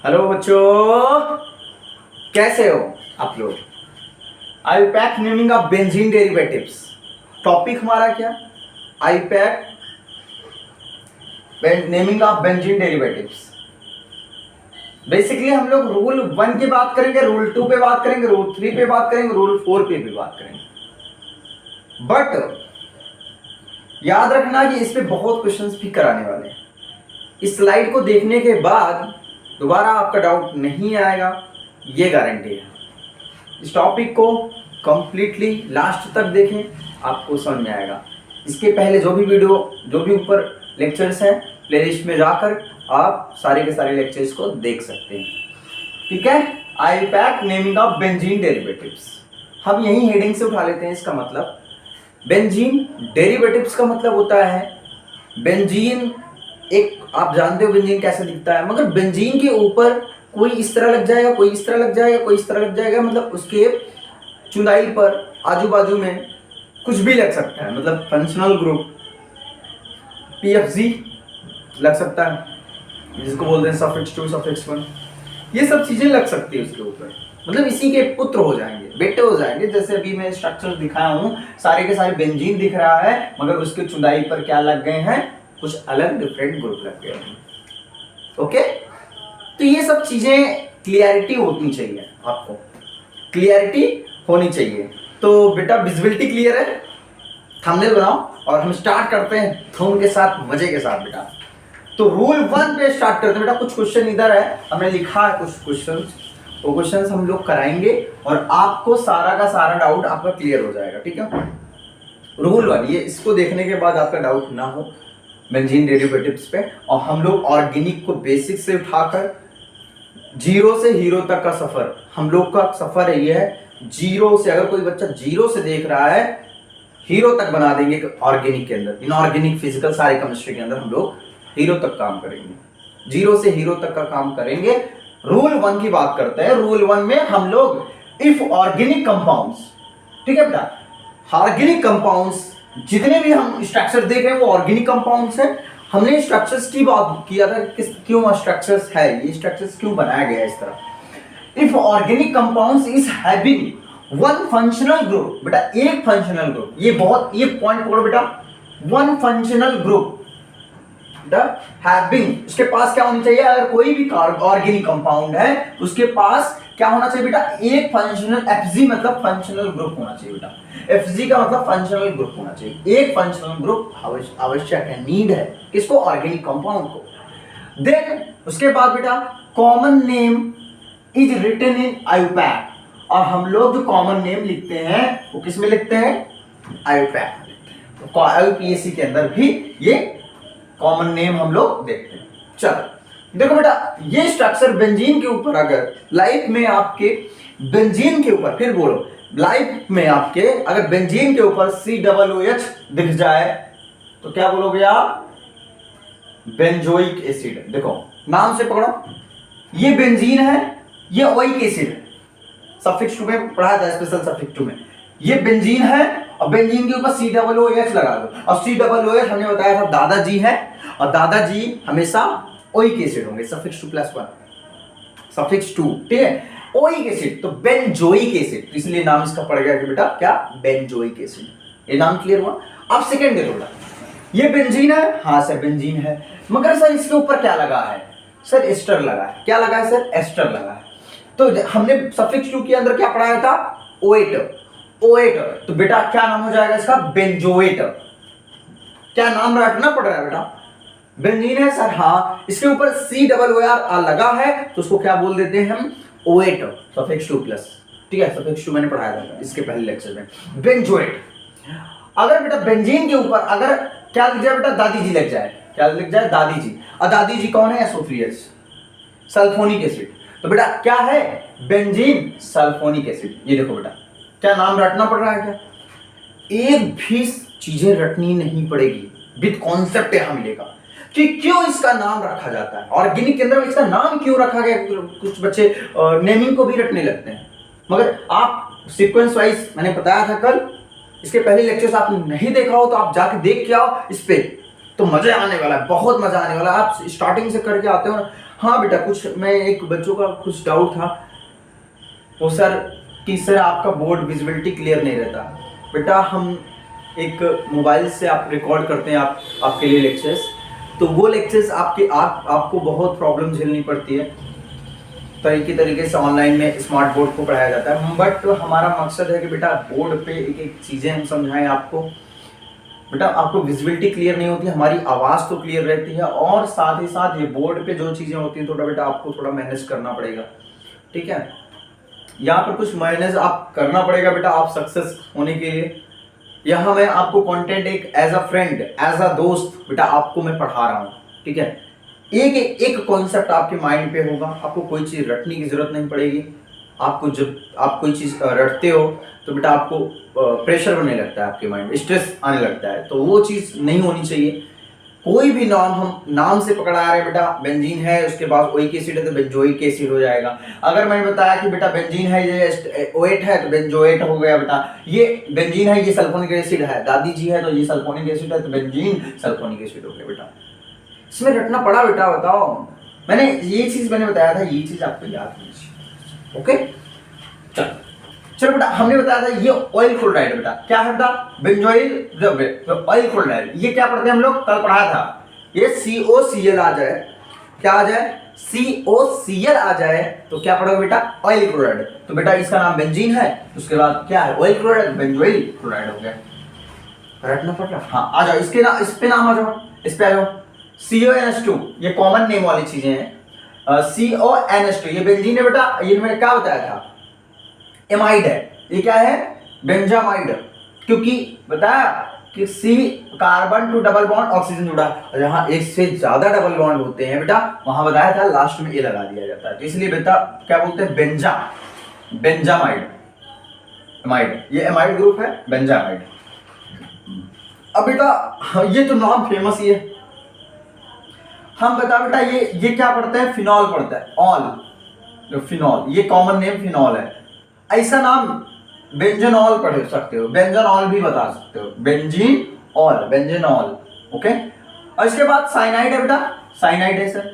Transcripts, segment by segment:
Hello बच्चों, कैसे हो आप लोग। IUPAC naming of benzene derivatives. Topic हमारा क्या, IUPAC naming of benzene derivatives. Basically हम लोग रूल 1 की बात करेंगे, रूल 2 पे बात करेंगे, रूल 3 पे बात करेंगे, रूल 4 पे भी बात करेंगे। बट याद रखना कि इस पे बहुत क्वेश्चंस भी कराने वाले हैं। इस स्लाइड को देखने के बाद दोबारा आपका डाउट नहीं आएगा, ये गारंटी है। इस टॉपिक को कंप्लीटली लास्ट तक देखें, आपको समझ में आएगा। इसके पहले जो भी वीडियो, जो भी ऊपर लेक्चर्स हैं, प्लेलिस्ट में जाकर आप सारे के सारे लेक्चर्स को देख सकते हैं। ठीक है, IUPAC naming of benzene derivatives. हम यही हेडिंग से उठा लेते हैं। इसका मतलब बेंजीन डेरिवेटिव्स का मतलब होता है बेंजीन, एक आप जानते हो बेंजीन कैसे दिखता है, मगर बेंजीन के ऊपर कोई इस तरह लग जाएगा, कोई इस तरह लग जाएगा, कोई इस तरह लग जाएगा, मतलब उसके चुनाई पर आजू बाजू में कुछ भी लग सकता है। मतलब फंक्शनल ग्रुप PFG लग सकता है, जिसको बोलते हैं सफिक्स 2 सफिक्स 1, ये सब चीजें लग सकती है उसके ऊपर। मतलब इसी के पुत्र हो जाएंगे, बेटे हो जाएंगे। जैसे अभी मैं स्ट्रक्चर दिखाया हूँ, सारे के सारे बेंजीन दिख रहा है, मगर उसके चुनाई पर क्या लग गए हैं, कुछ अलग डिफरेंट ग्रुप लग गए हैं। ओके, तो ये सब चीजें क्लियरिटी होनी चाहिए, आपको क्लियरिटी होनी चाहिए। तो बेटा विजिबिलिटी क्लियर है, थंबनेल बनाओ और हम स्टार्ट करते हैं धूम के साथ, मजे के साथ बेटा। तो रूल 1 पे स्टार्ट करते हैं बेटा। कुछ क्वेश्चन इधर है, हमने लिखा है कुछ क्वेश्चन, वो क्वेश्चन हम लोग कराएंगे और आपको सारा का सारा डाउट आपका क्लियर हो जाएगा। ठीक है, रूल 1 ये, इसको देखने के बाद आपका डाउट ना हो बेंजीन डेरिवेटिव्स पे। और हम लोग ऑर्गेनिक को बेसिक से उठाकर जीरो से हीरो तक का सफर, हम लोग का सफर है ये है। जीरो से, अगर कोई बच्चा जीरो से देख रहा है, हीरो तक बना देंगे ऑर्गेनिक के अंदर। इनऑर्गेनिक, फिजिकल, सारी केमिस्ट्री के अंदर हम लोग हीरो तक काम करेंगे, जीरो से हीरो तक का काम करेंगे। रूल 1 की बात करते हैं। रूल 1 में हम लोग इफ ऑर्गेनिक कंपाउंड्स, ठीक है बेटा, ऑर्गेनिक कंपाउंड्स जितने भी हम स्ट्रक्चर देख रहे हैं वो ऑर्गेनिक कंपाउंड्स हैं। हमने स्ट्रक्चर्स की बात किया था कि क्यों स्ट्रक्चर्स है, ये स्ट्रक्चर्स क्यों बनाया गया है इस तरह। If organic compounds is having one functional group, बेटा एक फंक्शनल ग्रुप, ये बहुत, ये पॉइंट पकड़ो बेटा, वन फंक्शनल ग्रुप हैविंग, उसके पास क्या होनी चाहिए, अगर कोई भी ऑर्गेनिक कंपाउंड है उसके पास क्या होना चाहिए बेटा, एक फंक्शनल, FG मतलब फंक्शनल ग्रुप होना चाहिए बेटा। FG का मतलब फंक्शनल ग्रुप होना चाहिए। एक फंक्शनल ग्रुप आवश्यक है, नीड है, किसको, ऑर्गेनिक कंपाउंड को। देन उसके बाद बेटा common name is written in IUPAC, और हम लोग जो कॉमन नेम लिखते हैं वो किस में लिखते हैं, IUPAC में लिखते हैं। तो IUPAC के अंदर भी ये कॉमन नेम हम लोग देखते हैं। चलो देखो बेटा, ये स्ट्रक्चर बेंजीन के ऊपर, अगर लाइफ में आपके बेंजीन के ऊपर, फिर बोलो, लाइफ में आपके अगर बेंजीन के ऊपर COOH दिख जाए तो क्या बोलोगे आप, बेंजोइक एसिड। देखो नाम से पकड़ो, ये बेंजीन है, ये ओइक एसिड है। सफिक्स 2 में पढ़ा था, स्पेशल सफिक्स 2 में। ये बेंजीन है और बेंजीन के ऊपर COOH लगा दो, और COOH हमने बताया था दादाजी है, और दादाजी हमेशा ओइक एसिड होंगे, सफिक्स 2+1, सफिक्स 2, ठीक है, ओइक एसिड, तो बेंजोइक एसिड, तो इसलिए नाम इसका पड़ गया कि बेटा क्या, बेंजोइक एसिड। ये नाम क्लियर हुआ। अब सेकंड देखो बेटा, ये बेंजीन है, हाँ सर बेंजीन है, मगर सर इसके ऊपर क्या लगा है, सर एस्टर लगा है। क्या लगा है सर, एस्टर लगा है। तो हमने सफिक्स 2 के अंदर क्या पढ़ाया था, ओएट, ओएट, तो बेटा क्या नाम हो जाएगा इसका, बेंजोएट। क्या नाम रखना पड़ रहा है बेटा, बेंजीन है सर, हाँ, इसके ऊपर COOR लगा है तो उसको क्या बोल देते हैं हम, ओएट, सफिक्स 2+, ठीक है, सफिक्स 2 मैंने पढ़ाया था इसके पहले लेक्चर में, बेंजोएट। अगर बेटा बेंजीन के ऊपर अगर क्या लिख जाए बेटा, दादी जी लग जाए, क्या लिख जाए, दादी जी, और दादी जी कौन है, एसोफ्रियस, सल्फोनिक एसिड, तो बेटा क्या है, बेंजीन सल्फोनिक एसिड। ये देखो बेटा, क्या नाम रटना पड़ रहा है, क्या एक भी चीजें रटनी नहीं पड़ेगी, विद कॉन्सेप्ट यहाँ मिलेगा कि क्यों इसका नाम रखा जाता है, ऑर्गेनिक के अंदर इसका नाम क्यों रखा गया। कुछ बच्चे नेमिंग को भी रटने लगते हैं, मगर आप सीक्वेंस वाइज, मैंने बताया था कल, इसके पहले लेक्चर्स आपने नहीं देखा हो तो आप जाके देख के आओ। इस पे तो मजा आने वाला है, बहुत मजा आने वाला है। आप स्टार्टिंग से करके आते हो। हाँ बेटा, कुछ मैं एक बच्चों का कुछ डाउट था वो सर कि सर आपका बोर्ड विजिबिलिटी क्लियर नहीं रहता। बेटा हम एक मोबाइल से आप रिकॉर्ड करते हैं आपके लिए लेक्चर्स, तो वो लेक्चर्स आपको बहुत प्रॉब्लम झेलनी पड़ती है। तरीके से ऑनलाइन में स्मार्ट बोर्ड को पढ़ाया जाता है, बट हमारा मकसद है कि बेटा बोर्ड पे एक एक चीज़ें हम समझाएं आपको। बेटा आपको विजिबिलिटी क्लियर नहीं होती, हमारी आवाज़ तो क्लियर रहती है, और साथ ही साथ ये बोर्ड पे जो चीज़ें होती हैं थोड़ा बेटा आपको थोड़ा मैनेज करना पड़ेगा। ठीक है, यहाँ पर कुछ मैनेज आप करना पड़ेगा बेटा आप सक्सेस होने के लिए। यहाँ मैं आपको कंटेंट एक as a friend, as a दोस्त बेटा आपको मैं पढ़ा रहा हूँ। ठीक है, एक कॉन्सेप्ट आपके माइंड पे होगा, आपको कोई चीज़ रटने की जरूरत नहीं पड़ेगी। आपको जब आप कोई चीज़ रटते हो तो बेटा आपको प्रेशर बनने लगता है, आपके माइंड स्ट्रेस आने लगता है, तो वो चीज़ नहीं होनी चाहिए। कोई भी नाम हम नाम से पकड़ा रहे हैं, बेटा बेंजीन है उसके बाद ओइक एसिड है तो बेंजोइक एसिड हो जाएगा। अगर मैंने बताया कि बेटा बेंजीन है ये ओएट है तो बेंजोएट हो गया बेटा। ये बेंजीन है ये सल्फोनिक एसिड है, दादी जी है तो ये सल्फोनिक एसिड है तो बेंजीन सल्फोनिक एसिड हो गया बेटा। इसमें रटना पड़ा बेटा, बताओ। मैंने ये चीज मैंने बताया था, ये चीज आपको याद होनी चाहिए। ओके चलो बेटा, हमने बताया था ये ऑयल क्लोराइड बेटा क्या है बेटा, बेंजोइल ऑयल क्लोराइड। ये क्या पढ़ते हैं हम लोग, कल पढ़ाया था। ये COCl आ जाए, क्या आ जाए, COCl आ जाए तो क्या पढ़ोगे बेटा, ऑयल क्लोराइड। तो बेटा इसका नाम बेंजीन है, उसके बाद क्या है, ऑयल क्लोराइड, बेंजोइल क्लोराइड हो गया। रटना पड़ रहा। हाँ आ जाओ, इस पे नाम आ जाओ, इस पे आ जाओ। CONH2 ये कॉमन नेम वाली चीजें हैं। CONH2 ये बेंजीन है बेटा, ये मैंने क्या बताया था, एमाइड है। ये क्या है, बेंजामाइड, क्योंकि बताया कि C carbon to double bond oxygen जुड़ा है, और जहां एक से ज्यादा डबल बॉन्ड होते हैं बेटा वहां बताया था लास्ट में A लगा दिया जाता है, तो इसलिए बेटा क्या बोलते हैं, बेंजामाइड, एमाइड, ये एमाइड ग्रुप है, बेंजामाइड। अब बेटा ये तो नाम फेमस ही है, हम बता बेटा ये क्या पढ़ते हैं, फिनॉल पढ़ता है, ऑल, फिनॉल ये कॉमन नेम फिनॉल है। ऐसा नाम बेंजनॉल पढ़ सकते हो, बेंजनॉल भी बता सकते हो, बेंजीन ऑल, बेंजनॉल। ओके, और इसके बाद साइनाइड है बेटा, साइनाइड है सर।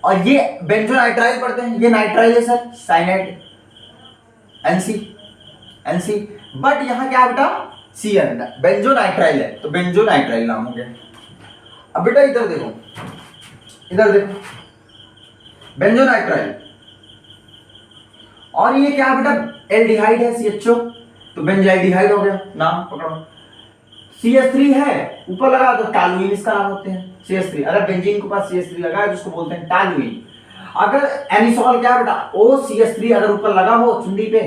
और ये बेंजोनाइट्राइल पढ़ते हैं, ये नाइट्राइल है सर, साइनाइड, एनसी। बट यहां क्या है बेटा, CN, बेंजोनाइट्राइल है तो बेंजोनाइट्राइल नाम हो गया। अब बेटा इधर देखो, बेंजोनाइट्राइल। और ये क्या है बेटा, एल्डिहाइड है, CHO, तो बेंजाइल्डिहाइड हो गया, नाम पकड़ो। CH3 है, ऊपर लगा तो टॉलुइन इसका नाम होते हैं, CH3। अगर बेंजीन के पास CH3 लगा है तो उसको बोलते हैं टॉलुइन। अगर एनिसॉल क्या बेटा, OCH3 अगर ऊपर लगा हो चुंडी पे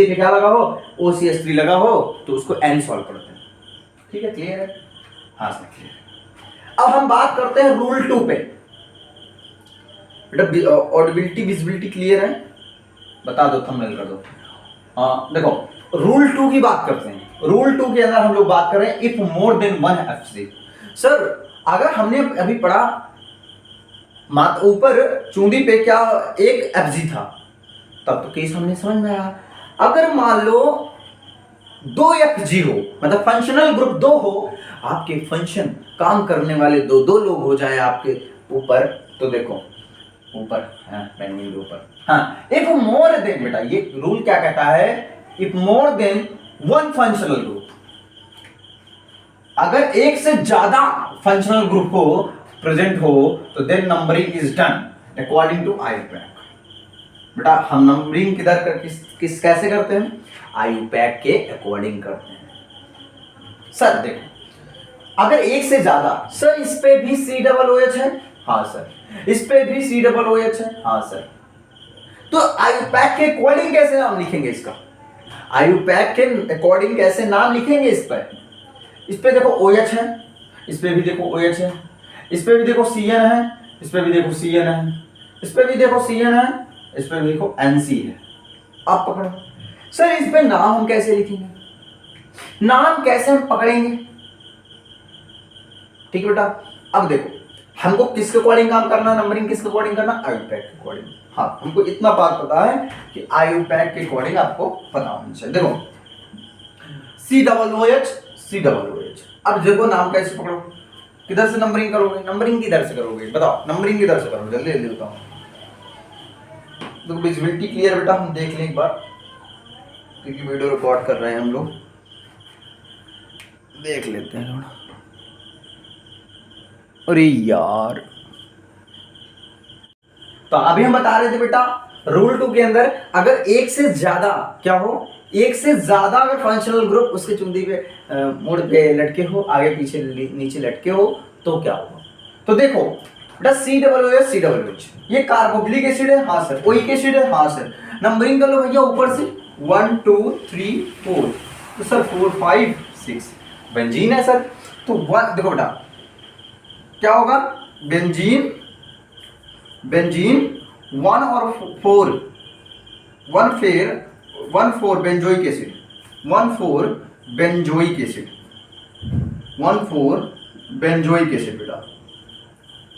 क्या लगा हो, OCH3 लगा हो तो उसको एनिसॉल पढ़ते हैं। ठीक है, क्लियर है? हाँ सर क्लियर। अब हम बात करते हैं रूल 2 पे। बेटा ऑडिबिलिटी विजिबिलिटी क्लियर है, बता दो, थंबनेल कर दो। देखो रूल 2 की बात करते हैं। रूल 2 के अंदर हम लोग बात कर रहे हैं if more than 1 FG। Sir अगर हमने अभी पढ़ा ऊपर चूंडी पे क्या एक FG था, तब तो केस हमने समझ में आया। अगर मान लो 2 FG हो, मतलब फंक्शनल ग्रुप 2 हो, आपके फंक्शन काम करने वाले दो लोग हो जाए आपके ऊपर, तो देखो ऊपर पेंडिंग ऊपर। हाँ, इफ मोर देन, बेटा ये रूल क्या कहता है, if more than 1 functional group, अगर एक से ज्यादा फंक्शनल ग्रुप हो प्रेजेंट हो तो then numbering is done according to IUPAC। बेटा हम नंबरिंग किधर कर किस कैसे करते हैं, IUPAC के अकॉर्डिंग करते हैं। सर देखो अगर एक से ज्यादा, सर इस पे भी COOH है, हाँ सर इस पे भी COOH है, हाँ सर, तो IUPAC के अकॉर्डिंग कैसे नाम लिखेंगे इसका, IUPAC के अकॉर्डिंग कैसे नाम लिखेंगे इस पे देखो OH है, इस पे भी देखो OH है, इस पे भी देखो CN है, इस पे भी देखो CN है, इस पे भी देखो CN है, इस पे भी देखो NC है। अब पकड़ो सर, इस पे नाम हम कैसे लिखेंगे, नाम कैसे हम पकड़ेंगे। ठीक है बेटा, अब देखो हमको किसके अकॉर्डिंग काम करना, नंबरिंग किसके अकॉर्डिंग करना, IUPAC के अकॉर्डिंग। हाँ हमको इतना बात पता है कि IUPAC के अकॉर्डिंग आपको पता होना चाहिए। देखो COOH। अब देखो नाम कैसे पकड़ो, किधर से नंबरिंग करोगे? नंबरिंग किधर से करोगे बताओ, नंबरिंग किधर से करोगे? जल्दी जल्दी बताओ। तो विजिबिलिटी क्लियर बेटा, हम देख लें एक बार, क्योंकि वीडियो रिकॉर्ड कर रहे हैं हम लोग, देख लेते हैं थोड़ा। अरे यार, तो अभी हम बता रहे थे बेटा रूल 2 के अंदर अगर एक से ज्यादा क्या हो, एक से ज्यादा अगर फंक्शनल ग्रुप उसके चुंदी पे मुड़ पे लटके हो, आगे पीछे नीचे लटके हो, तो क्या होगा? तो देखो बेटा COOH ये कार्बोक्सिलिक एसिड है, हाँ सर। ओइक एसिड है, हाँ सर। नंबरिंग कर लो भैया ऊपर से 1 2 3 4, तो सर 4 5 6 बेंजीन है सर। तो 1 देखो बेटा क्या होगा, बेंजीन 1 और 4 1 4 benzoic acid 1 4 benzoic acid 1 4 benzoic acid बेटा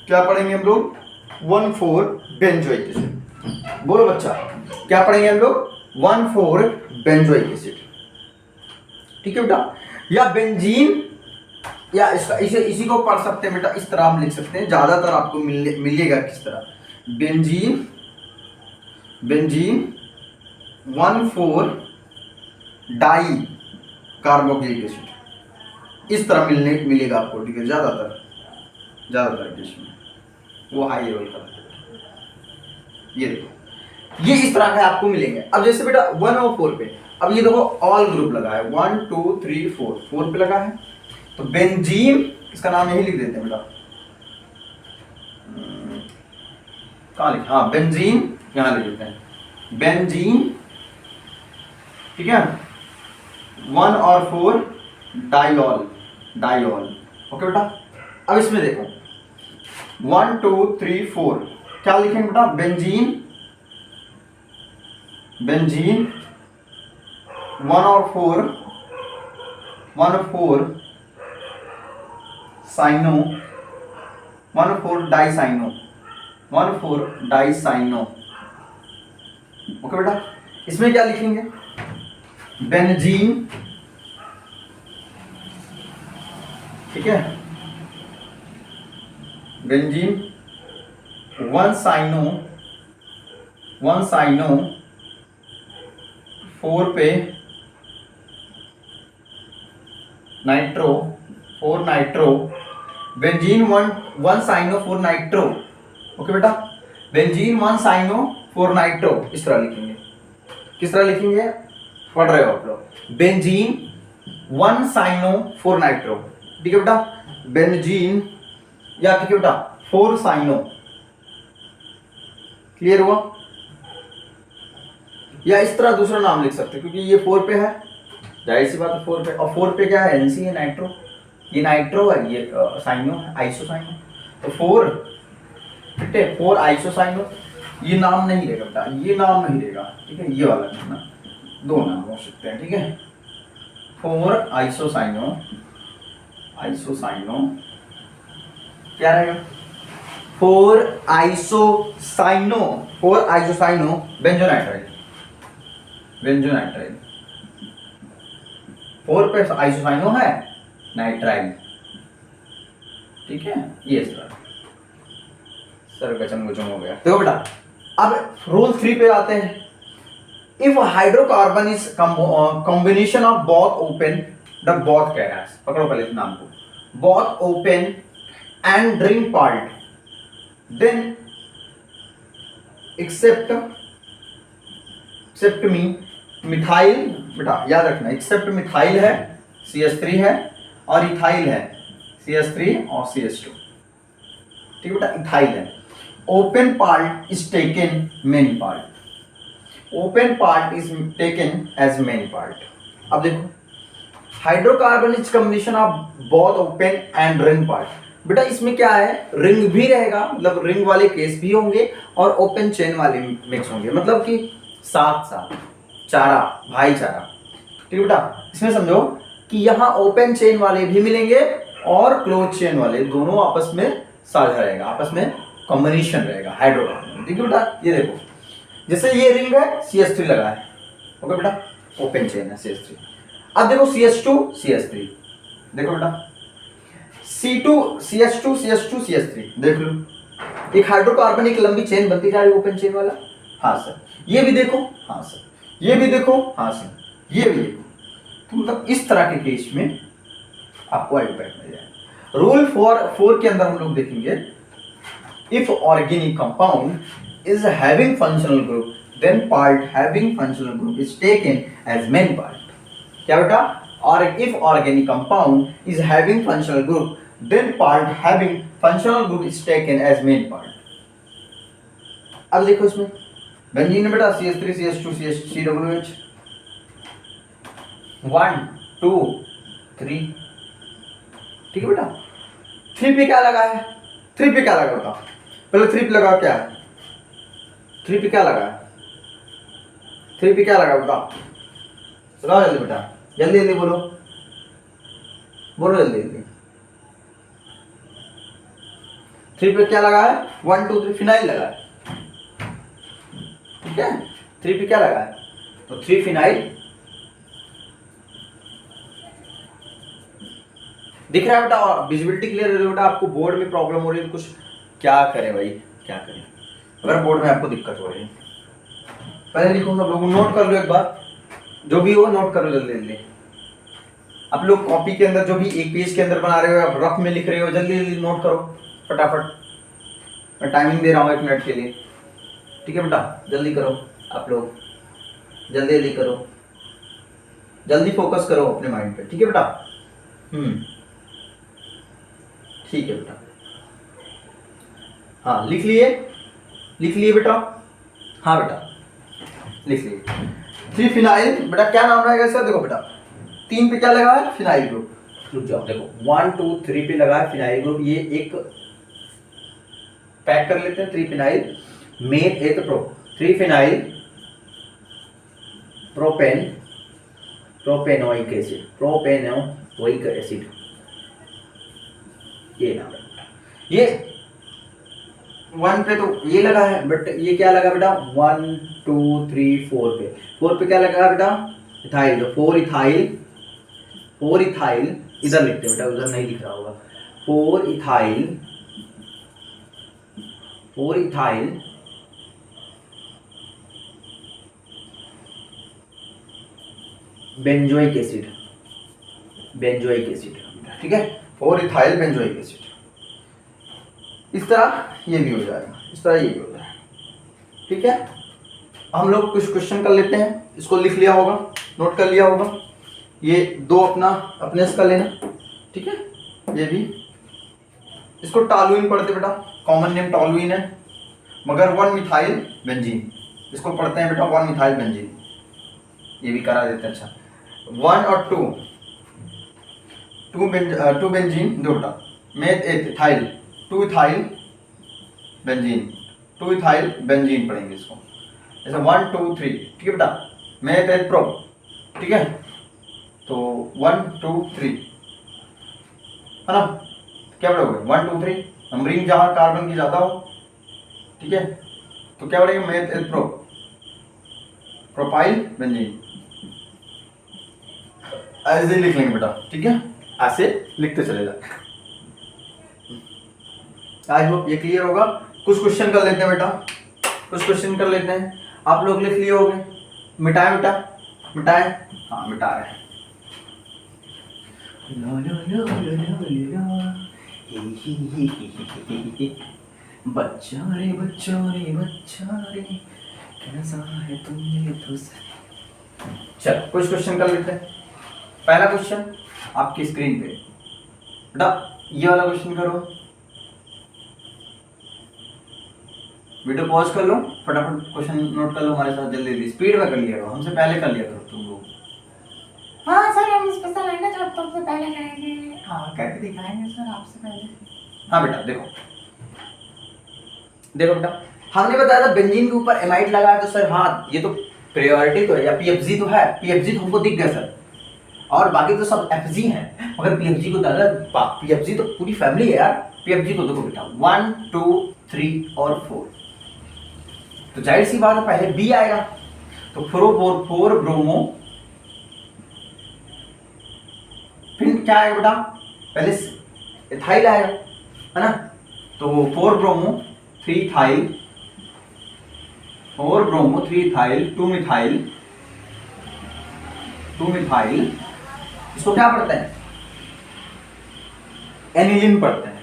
क्या पढ़ेंगे हम लोग? 1 4 बेंजोइक एसिड। बोलो बच्चा क्या पढ़ेंगे हम लोग? 1 4 बेंजोइक एसिड। ठीक है बेटा, या बेंजीन, या इसी को पढ़ सकते हैं बेटा, इस तरह हम लिख सकते हैं, ज्यादातर आपको मिलेगा किस तरह, बेंजीन 1 4 डाई कार्बोक्सिलिक एसिड, इस तरह मिलेगा आपको। ठीक है, ज्यादातर केस में वो हाई लेवल का, ये देखो ये इस तरह के आपको मिलेंगे। अब जैसे बेटा 1 और 4 पे, अब ये देखो ऑल ग्रुप लगा है 1 2 3 4 पे लगा है, तो बेंजीन, इसका नाम यही लिख देते हैं बेटा, कहाँ लिखा, हाँ बेंजीन, यहां लिख देते हैं बेंजीन। ठीक है, 1 और 4 डाइऑल। ओके बेटा, अब इसमें देखो 1 2 3 4 क्या लिखेंगे बेटा, बेंजीन 1 और 4 साइनो 1 4 डाइसाइनो। ओके बेटा, इसमें क्या लिखेंगे, बेंजीन, ठीक है, बेंजीन 1 साइनो 4 पे nitro, 4 nitro, benzene 1 cyano 4 nitro. Okay बेटा, बेंजीन 1 साइनो 4 नाइट्रो, इस तरह लिखेंगे। किस तरह लिखेंगे, पढ़ रहे हो आप लोग, बेंजीन 1 साइनो 4 नाइट्रो। ठीक है बेटा, बेंजीन, या ठीक है बेटा 4 साइनो, क्लियर हुआ? या इस तरह दूसरा नाम लिख सकते हैं, क्योंकि ये 4 पे है, जाहिर सी बात है 4 पे, और 4 पे क्या है, एनसी है, नाइट्रो, ये नाइट्रो है, ये साइनो है, आइसोसाइनो, तो 4, ठीक है 4 आइसोसाइनो। ये नाम नहीं रहेगा बेटा, ये नाम नहीं रहेगा, ठीक है, ये वाला ना, दो नाम हो सकते हैं। ठीक है, 4 आइसोसाइनो क्या रहेगा, 4 आइसोसाइनो बेंजोनाइट्राइल। 4 पे आइसोसाइनो है, नाइट्राइल। ठीक है, ये सर गचम हो गया। देखो बेटा, अब रूल 3 पे आते हैं। If hydrocarbon is combination of both open, both कह रहा है, पकड़ो पहले इस नाम को, both open and drink part, then except me methyl, बेटा याद रखना, एक्सेप्ट मिथाइल है, CH3 है, और इथाइल है, CH3 और CH2। ठीक है बेटा, इथाइल है। Open part is taken main part, open part is taken as main part. अब देखो, hydrocarbon is combination of both open and ring part. बेटा इसमें क्या है, रिंग भी रहेगा, मतलब रिंग वाले केस भी होंगे, और ओपन चेन वाले मिक्स होंगे, मतलब कि साथ साथ चारा, भाईचारा। ठीक है बेटा, इसमें समझो कि यहाँ ओपन चेन वाले भी मिलेंगे और क्लोज चेन वाले, दोनों आपस में साझा रहेगा, आपस में कॉम्बिनेशन रहेगा हाइड्रोकार्बन। ठीक है बेटा, ये देखो जैसे ये रिंग है, CH3 लगा है, ओके बेटा, ओपन चेन है CH3। अब देखो CH2 CH3, देखो बेटा C2 CH2 CH3 देख लो, एक हाइड्रोकार्बन एक लंबी चेन बनती जा रही है, ओपन चेन वाला। हाँ सर, ये भी देखो, हाँ सर, ये भी देखो, हाँ सर, ये भी देखो। तो मतलब इस तरह के केस में आपको आइडियोपैट मिल जाएगा। रूल 4 के अंदर हम लोग देखेंगे, if organic compound is having functional group then part having functional group is taken as main part. क्या बेटा? और if organic compound is having functional group then part having functional group is taken as main part. अब देखो इसमें benzene बेटा CH3 CH2 CH3COOH 1 2 3, ठीक है बेटा। 3 पे क्या लगा है? 3 पे क्या लगा बताओ? पहले 3 पे लगा क्या है? 3 पे क्या लगा है? 3 पे क्या लगा बताओ? सुनाओ जल्दी बेटा, जल्दी जल्दी बोलो, बोलो जल्दी जल्दी। 3 पे क्या लगा है? 1 2 3 फिनाइल लगा है, ठीक है। 3 पे क्या लगा है? तो 3 फिनाइल दिख रहा है बेटा? और विजिबिलिटी क्लियर है बेटा? आपको बोर्ड में प्रॉब्लम हो रही है तो कुछ क्या करें भाई, क्या करें अगर बोर्ड में आपको दिक्कत हो रही है? पहले लिखो, सब लोग नोट कर लो, एक बार जो भी हो नोट करो जल्दी जल्दी। आप लोग कॉपी के अंदर जो भी एक पेज के अंदर बना रहे हो, आप रफ में लिख रहे हो, जल्दी जल्दी नोट करो फटाफट। मैं टाइमिंग दे रहा हूँ 1 मिनट के लिए, ठीक है बेटा? जल्दी करो आप लोग, जल्दी जल्दी करो, जल्दी फोकस करो अपने माइंड पे, ठीक है बेटा? ठीक है बेटा। हाँ लिख लिए, लिख लिए बेटा? हाँ बेटा लिख लिए। 3 फिनाइल बेटा क्या नाम रहेगा इसका? देखो बेटा 3 पे क्या लगा है? Phenyl group. रुक जाओ, देखो 1 2 3 पे लगा है फिनाइल ग्रुप। ये एक पैक कर लेते हैं। 3 फिनाइल मेन ए तो pro 3 phenyl propane propanoic acid, propanoic acid, ये नाम है। ये 1 पे तो ये लगा है, बट ये क्या लगा बेटा? 1 2 3 4 पे। 4 पे क्या लगा बेटा? इथाइल। जो 4 इथाइल इधर लिखते बेटा, उधर नहीं लिख रहा होगा। 4 इथाइल बेंजोइक एसिड, ठीक है? 4 इथाइल बेंजोइक एसिड। इस तरह ये भी हो जाएगा, इस तरह ये भी हो जाएगा, ठीक है? हम लोग कुछ क्वेश्चन कर लेते हैं। इसको लिख लिया होगा, नोट कर लिया होगा। ये 2 अपने से कर लेना, ठीक है? ये भी इसको टॉलुइन पढ़ते बेटा, कॉमन नेम टॉलुइन है, मगर 1 मिथाइल बेंजीन इसको पढ़ते हैं बेटा, 1 मिथाइल बेंजीन। ये भी करा देते हैं। अच्छा 1 और 2 बेंजीन दो बेटा, मेथ इथाइल 2 इथाइल बेंजीन पढ़ेंगे इसको। जैसे 1 2 3, ठीक है बेटा? मेथ एथ प्रो, ठीक है? तो 1 2 3 है ना? क्या पढ़ोगे? 1 2 3 नंबरिंग जहां कार्बन की ज्यादा हो, ठीक है? तो क्या पढ़ेंगे? मेथ एथ प्रो प्रोपाइल बेंजीन, ऐसे लिख लेंगे बेटा, ठीक है? ऐसे लिखते चलेगा। आई होप ये क्लियर होगा। कुछ क्वेश्चन कर लेते हैं बेटा, कुछ क्वेश्चन कर लेते हैं। आप लोग लिख लिए होंगे। मिटाएं बेटा, मिटाएं। हाँ मिटा रहे हैं। बच्चा रे कैसा है तुम तो। चलो कुछ क्वेश्चन कर लेते हैं। पहला क्वेश्चन आपकी स्क्रीन पे बेटा, ये वाला क्वेश्चन करो। वीडियो पॉज कर लो, फटाफट क्वेश्चन नोट कर लो हमारे साथ, जल्दी जल्दी स्पीड में कर लिया करो, हमसे पहले कर लिया करो तुम लोग। हाँ सर, हम स्पेशल है ना जो तुमसे पहले करेंगे। हाँ करके दिखाएंगे सर आपसे पहले। हाँ बेटा देखो बेटा, हमने बताया था बेंजीन के ऊपर एमाइड लगा है तो सर हाँ ये तो प्रायोरिटी तो है, या पीएफजी तो है। पीएफजी तो हमको दिख गया सर, और बाकी तो सब एफजी हैं, मगर पीएफजी को दादा, पीएफजी तो पूरी फैमिली है यार। पीएफजी को देखो बेटा 1 2 3 और 4, तो जाहिर सी बात है पहले बी आएगा। तो 4 ब्रोमो, फिर क्या आएगा बेटा? पहले इथाइल आएगा, है ना। तो 4 bromo 3 ethyl, 4 bromo 3 ethyl 2 methyl, 2 methyl, इसको क्या पढ़ते हैं? एनिलीन पढ़ते हैं।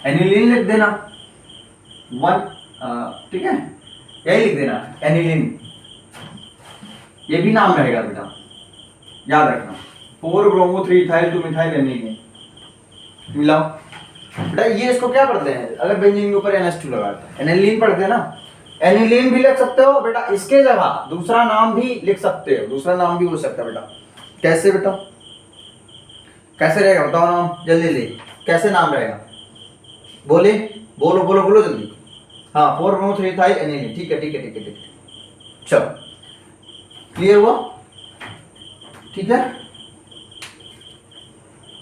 एनिलीन लिख देना 1, ठीक है, यही लिख देना एनिलीन, ये भी नाम रहेगा बेटा, याद रखना। 4 ब्रोमो 3 इथाइल 2 मिथाइल एनिलीन मिलाओ बेटा। ये इसको क्या पढ़ते हैं? अगर बेंजीन के ऊपर NH2 लगाते हैं, एनिलीन पढ़ते हैं ना। एनिलीन भी लिख सकते हो बेटा, इसके जगह दूसरा नाम भी लिख सकते हो, दूसरा नाम भी हो सकता है बेटा। कैसे बेटा, कैसे रहेगा बताओ नाम, जल्दी जल्दी, कैसे नाम रहेगा? बोले, बोलो बोलो बोलो जल्दी। हाँ, 4 ब्रोमो 3 इथाइल एनिलीन, ठीक है ठीक है ठीक है ठीक है, चलो क्लियर हुआ, ठीक है।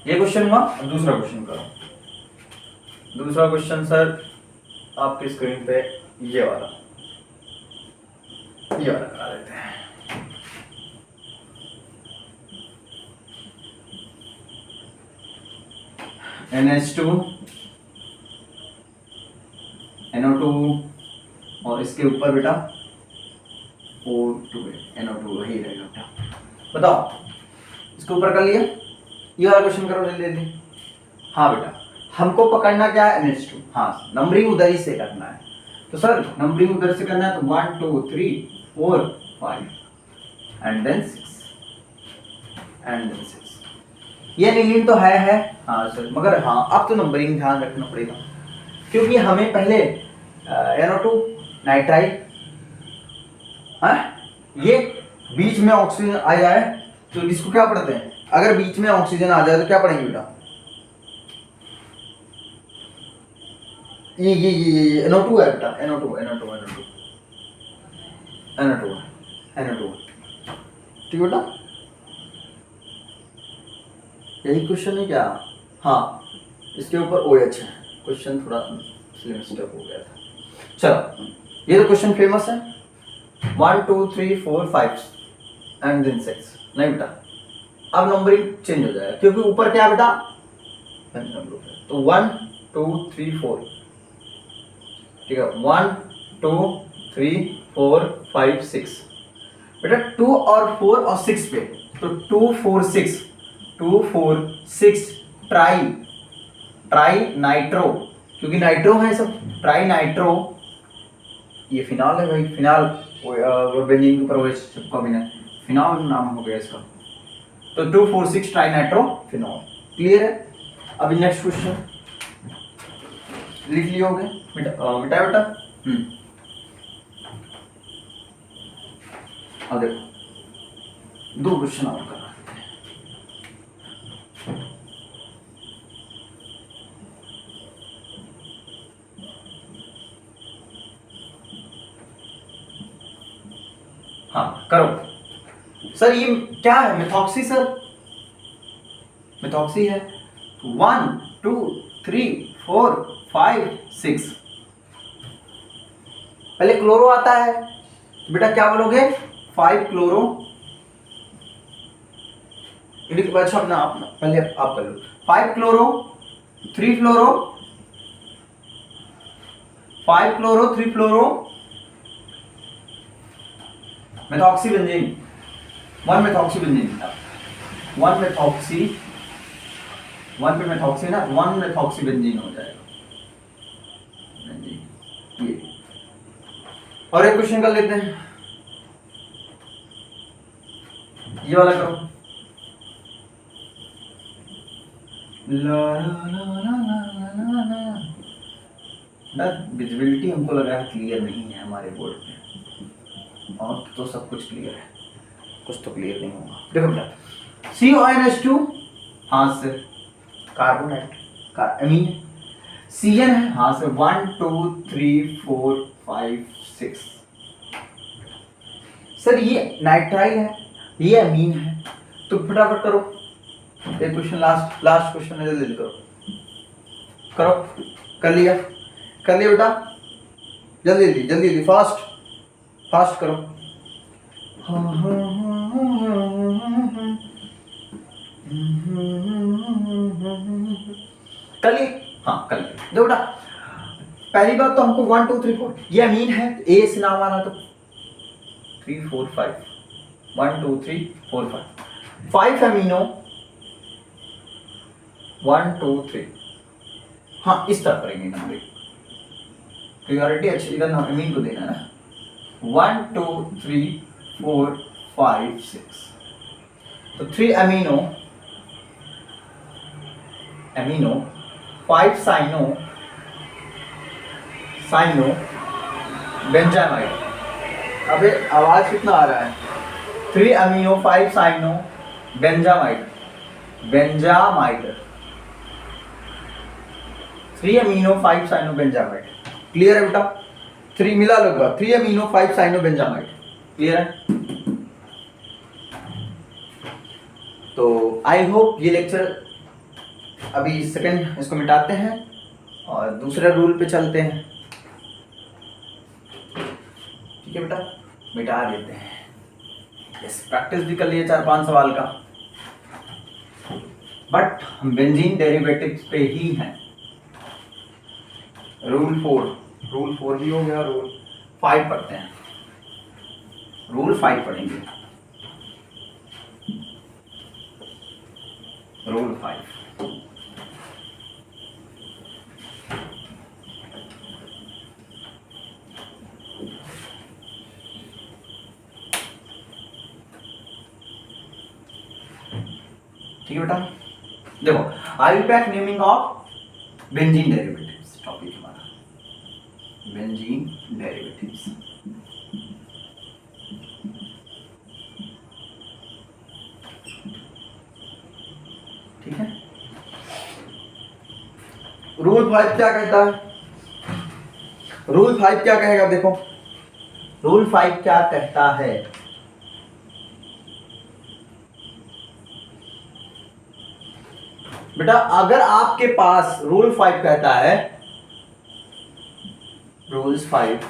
ये क्वेश्चन हुआ। दूसरा क्वेश्चन करो। दूसरा क्वेश्चन सर आपकी स्क्रीन पे ये वाला करा देते हैं। NH2 NO2 और इसके ऊपर बेटा O2 NO2 वही रहेगा बेटा। बताओ, इसके ऊपर कर लिया, ये वाला क्वेश्चन करो जल्दी जल्दी। हाँ बेटा, हमको पकड़ना क्या है? NH2। हाँ, नंबरिंग उधर ही से करना है। तो सर नंबरिंग उधर से करना है तो 1 2 3 4 5 एंड देन 6 एंड देन 6। ये एनिलीन तो है हाँ सर, मगर हाँ अब तो नंबरिंग ध्यान रखना पड़ेगा, क्योंकि हमें पहले NO2 नाइट्राइल, हाँ ये बीच में ऑक्सीजन आ जाए तो इसको क्या पढ़ते हैं? अगर बीच में ऑक्सीजन आ जाए तो क्या पढ़ेंगे बेटा? ये NO2 है बेटा, NO2 ठीक बेटा, यही क्वेश्चन है क्या? हाँ, इसके ऊपर OH है। क्वेश्चन थोड़ा मिस्टेक हो गया था। चलो, ये तो क्वेश्चन फेमस है। 1 2 3 4 5 एंड देन 6। नहीं बेटा, अब नंबरिंग चेंज हो जाएगा, क्योंकि ऊपर क्या है बेटा? तो 1 2 3 4, ठीक है, 1 2 3 4 5 6 बेटा। 2 और 4 और 6 पे, तो 2 4 6 2 4 6 ट्राई नाइट्रो, क्योंकि नाइट्रो है सब, ट्राई नाइट्रो। ये फिनॉल है भाई, फिनॉल बेंजीन के ऊपर OH चिपका भी नहीं, फिनॉल नाम हो गया इसका। तो 2 4 6 ट्राई नाइट्रो फिनॉल। क्लियर है? अभी नेक्स्ट क्वेश्चन लिख लिए होगे बेटा बेटा। अब देखो 2 क्वेश्चन और करना। हाँ करो सर। ये क्या है? मेथॉक्सी सर, मेथॉक्सी है। 1 2 3 4 5 6। पहले क्लोरो आता है तो बेटा क्या बोलोगे? 5 क्लोरो। अच्छा अपना पहले आप कर लो। 5 chloro 3 fluoro, 5 chloro 3 fluoro methoxy benzene, 1 methoxy benzene, 1 methoxy, 1 पे मेथॉक्सी ना, 1 मेथॉक्सी बेंजीन हो जाएगा बेंजीन। ये और एक क्वेश्चन कर लेते हैं, ये वाला करो। ला ला ला ला ला ला। विजिबिलिटी हमको लग रहा है क्लियर नहीं है हमारे बोर्ड पे, और तो सब कुछ क्लियर है, कुछ तो क्लियर नहीं होगा। देखो बेटा, CONH2 हाँ सर कार्बोनेट का अमीन, CN है हाँ सर 1 2 3 4 5 6। सर ये नाइट्राइल है, ये अमीन है, तो फटाफट करो। एक क्वेश्चन लास्ट क्वेश्चन है, जल्दी करो करो। कर लिया बेटा, जल्दी फास्ट करो। कर लिए? हाँ कर लिए। देखो बेटा पहली बात तो हमको 1 2 3 4 ये अमीन है, तो ए से नाम आना, तो 3 4 5 1 2 3 4 5 अमीनो 1 2 3। हाँ इस तरह करेंगे नंबरिंग, प्रियोरिटी अच्छी इधर अमीन को देना है ना। 1 2 3 4 5 6, तो 3 अमीनो 5 साइनो बेंजामाइड। अबे आवाज कितना आ रहा है? 3 amino 5 cyano benzamide 3 amino 5 cyano benzamide. Clear है बेटा? 3 मिला लो, 3 अमीनो 5 साइनो बेंजामाइड। क्लियर है? तो आई होप ये लेक्चर, अभी सेकंड इसको मिटाते हैं और दूसरे रूल पे चलते हैं। ठीक है बेटा, मिटा देते हैं। यस, प्रैक्टिस भी कर लिए 4-5 सवाल का, बट हम बेंजीन डेरिवेटिव्स पे ही हैं। रूल 4 भी हो गया, रूल 5 पढ़ते हैं। रूल 5 पढ़ेंगे। रूल 5 ठीक है बेटा। देखो I will back naming of benzene derivatives, topic हमारा बेंजीन डेरिवेटिव्स। ठीक है। रूल 5 क्या कहता है? रूल 5 क्या कहेगा? देखो रूल 5 क्या कहता है। बेटा अगर आपके पास रूल 5 कहता है, रूल्स 5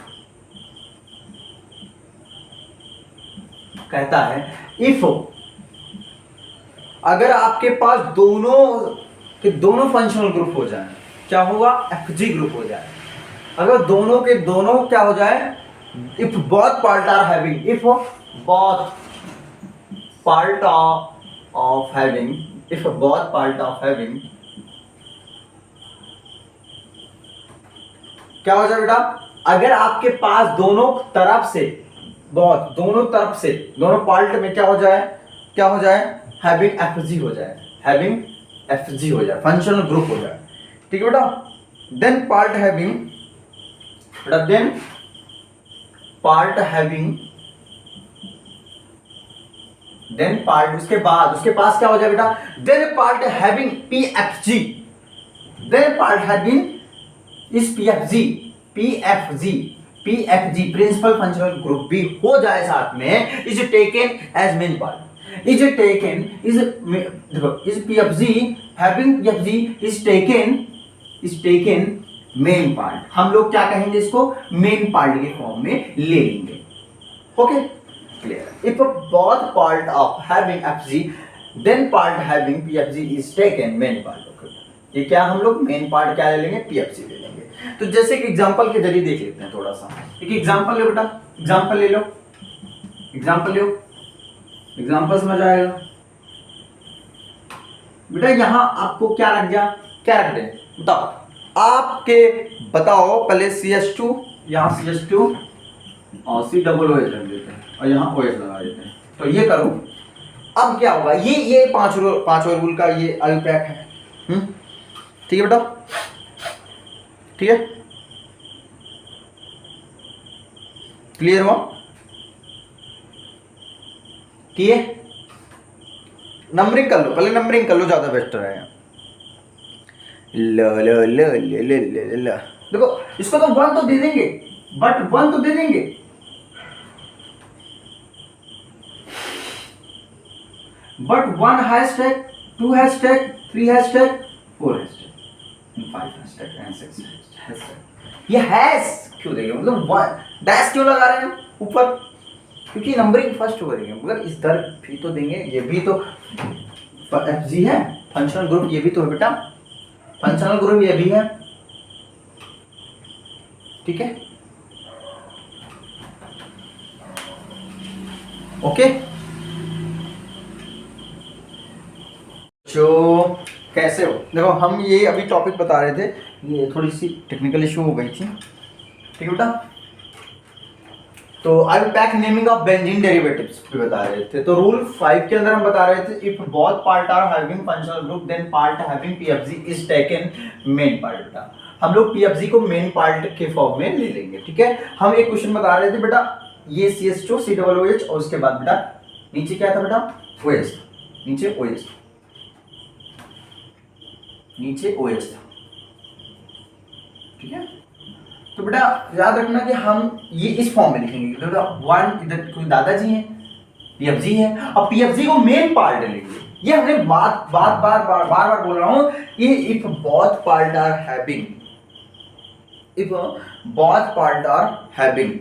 कहता है इफ अगर आपके पास दोनों के दोनों फंक्शनल ग्रुप हो जाए, क्या होगा? एफजी ग्रुप हो जाए। अगर दोनों के दोनों क्या हो जाए? If both part are having, if both part of having, if both part of having, क्या हो जाए बेटा? अगर आपके पास दोनों तरफ से दोनों तरफ से दोनों पार्ट में क्या हो जाए? क्या हो जाए? हैविंग एफजी हो जाए, हैविंग एफजी हो जाए, फंक्शनल ग्रुप हो जाए। ठीक है बेटा। देन पार्ट हैविंग, बेटा then part having, then part उसके पास क्या हो जाए बेटा? Then part having PFG, then part having इस पीएफजी प्रिंसिपल फंक्शनल ग्रुप भी हो जाए साथ में, is taken as main part, is taken is PFG having PFG is taken main part. हम लोग क्या कहेंगे इसको? मेन पार्ट के फॉर्म में ले लेंगे। Okay clear. If both part of having FG, then part having PFG is taken main part. ये क्या हम लोग मेन पार्ट क्या ले लेंगे? PFG ले लेंगे। तो जैसे कि एग्जांपल के जरिए देख लेते हैं थोड़ा सा। एक एग्जांपल लो बेटा, एग्जांपल ले लो, एग्जांपल समझ आएगा बेटा। यहां आपको क्या रख दिया? क्या रख दें बताओ? आपके बताओ पहले CH2, यहां CH2 और C डबल OH रख देते हैं और यहाँ OH लगा देते हैं। तो ये करो, अब क्या होगा? ये पांचों रूल का ये अल्पैक है। ठीक है बेटा, ठीक है, क्लियर हुआ? किए? नंबरिंग कर लो, पहले नंबरिंग कर लो, ज्यादा बेटर है। ल ल ल ल ल ल देखो इसको तो 1 तो दे देंगे, बट 1 तो दे देंगे, but 1 hashtag, 2 hashtag, 3 hashtag, 4 hashtag, 5 hashtag and 6 hashtag। ये हैश क्यों देंगे? मतलब 1 डैश क्यों लगा रहे हैं ऊपर? क्योंकि नंबरिंग फर्स्ट हो रही है, मगर इस दर भी तो देंगे। ये भी तो एफजी है, फंक्शनल ग्रुप, ये भी तो है बेटा। फंक्शनल ग्रुप ये भी है, ठीक है, ओके। जो कैसे हो, देखो हम ये अभी टॉपिक बता रहे थे, ये थोड़ी सी टेक्निकल इशू हो गई थी, ठीक है बेटा। तो I will back naming of benzene derivatives भी बता रहे थे। तो रूल 5 के अंदर हम बता रहे थे, if both part are having functional group then part having PFG is taken main part. बेटा हम लोग पीएफजी को मेन पार्ट के फॉर्म में ले लेंगे, ठीक है। हम एक क्वेश्चन बता रहे थे बेटा, ये CH2 COOH और उसके बाद बेटा नीचे क्या था बेटा, OH, नीचे OH, नीचे OH था, ठीक है। तो बेटा याद रखना कि हम ये इस फॉर्म में लिखेंगे, बेटा वन इधर कोई दादाजी हैं, पीएफजी है, और पीएफजी को मेन पार्ट लेंगे। ये हमने बार बोल रहा हूं, ये if both part are having, if both part are having,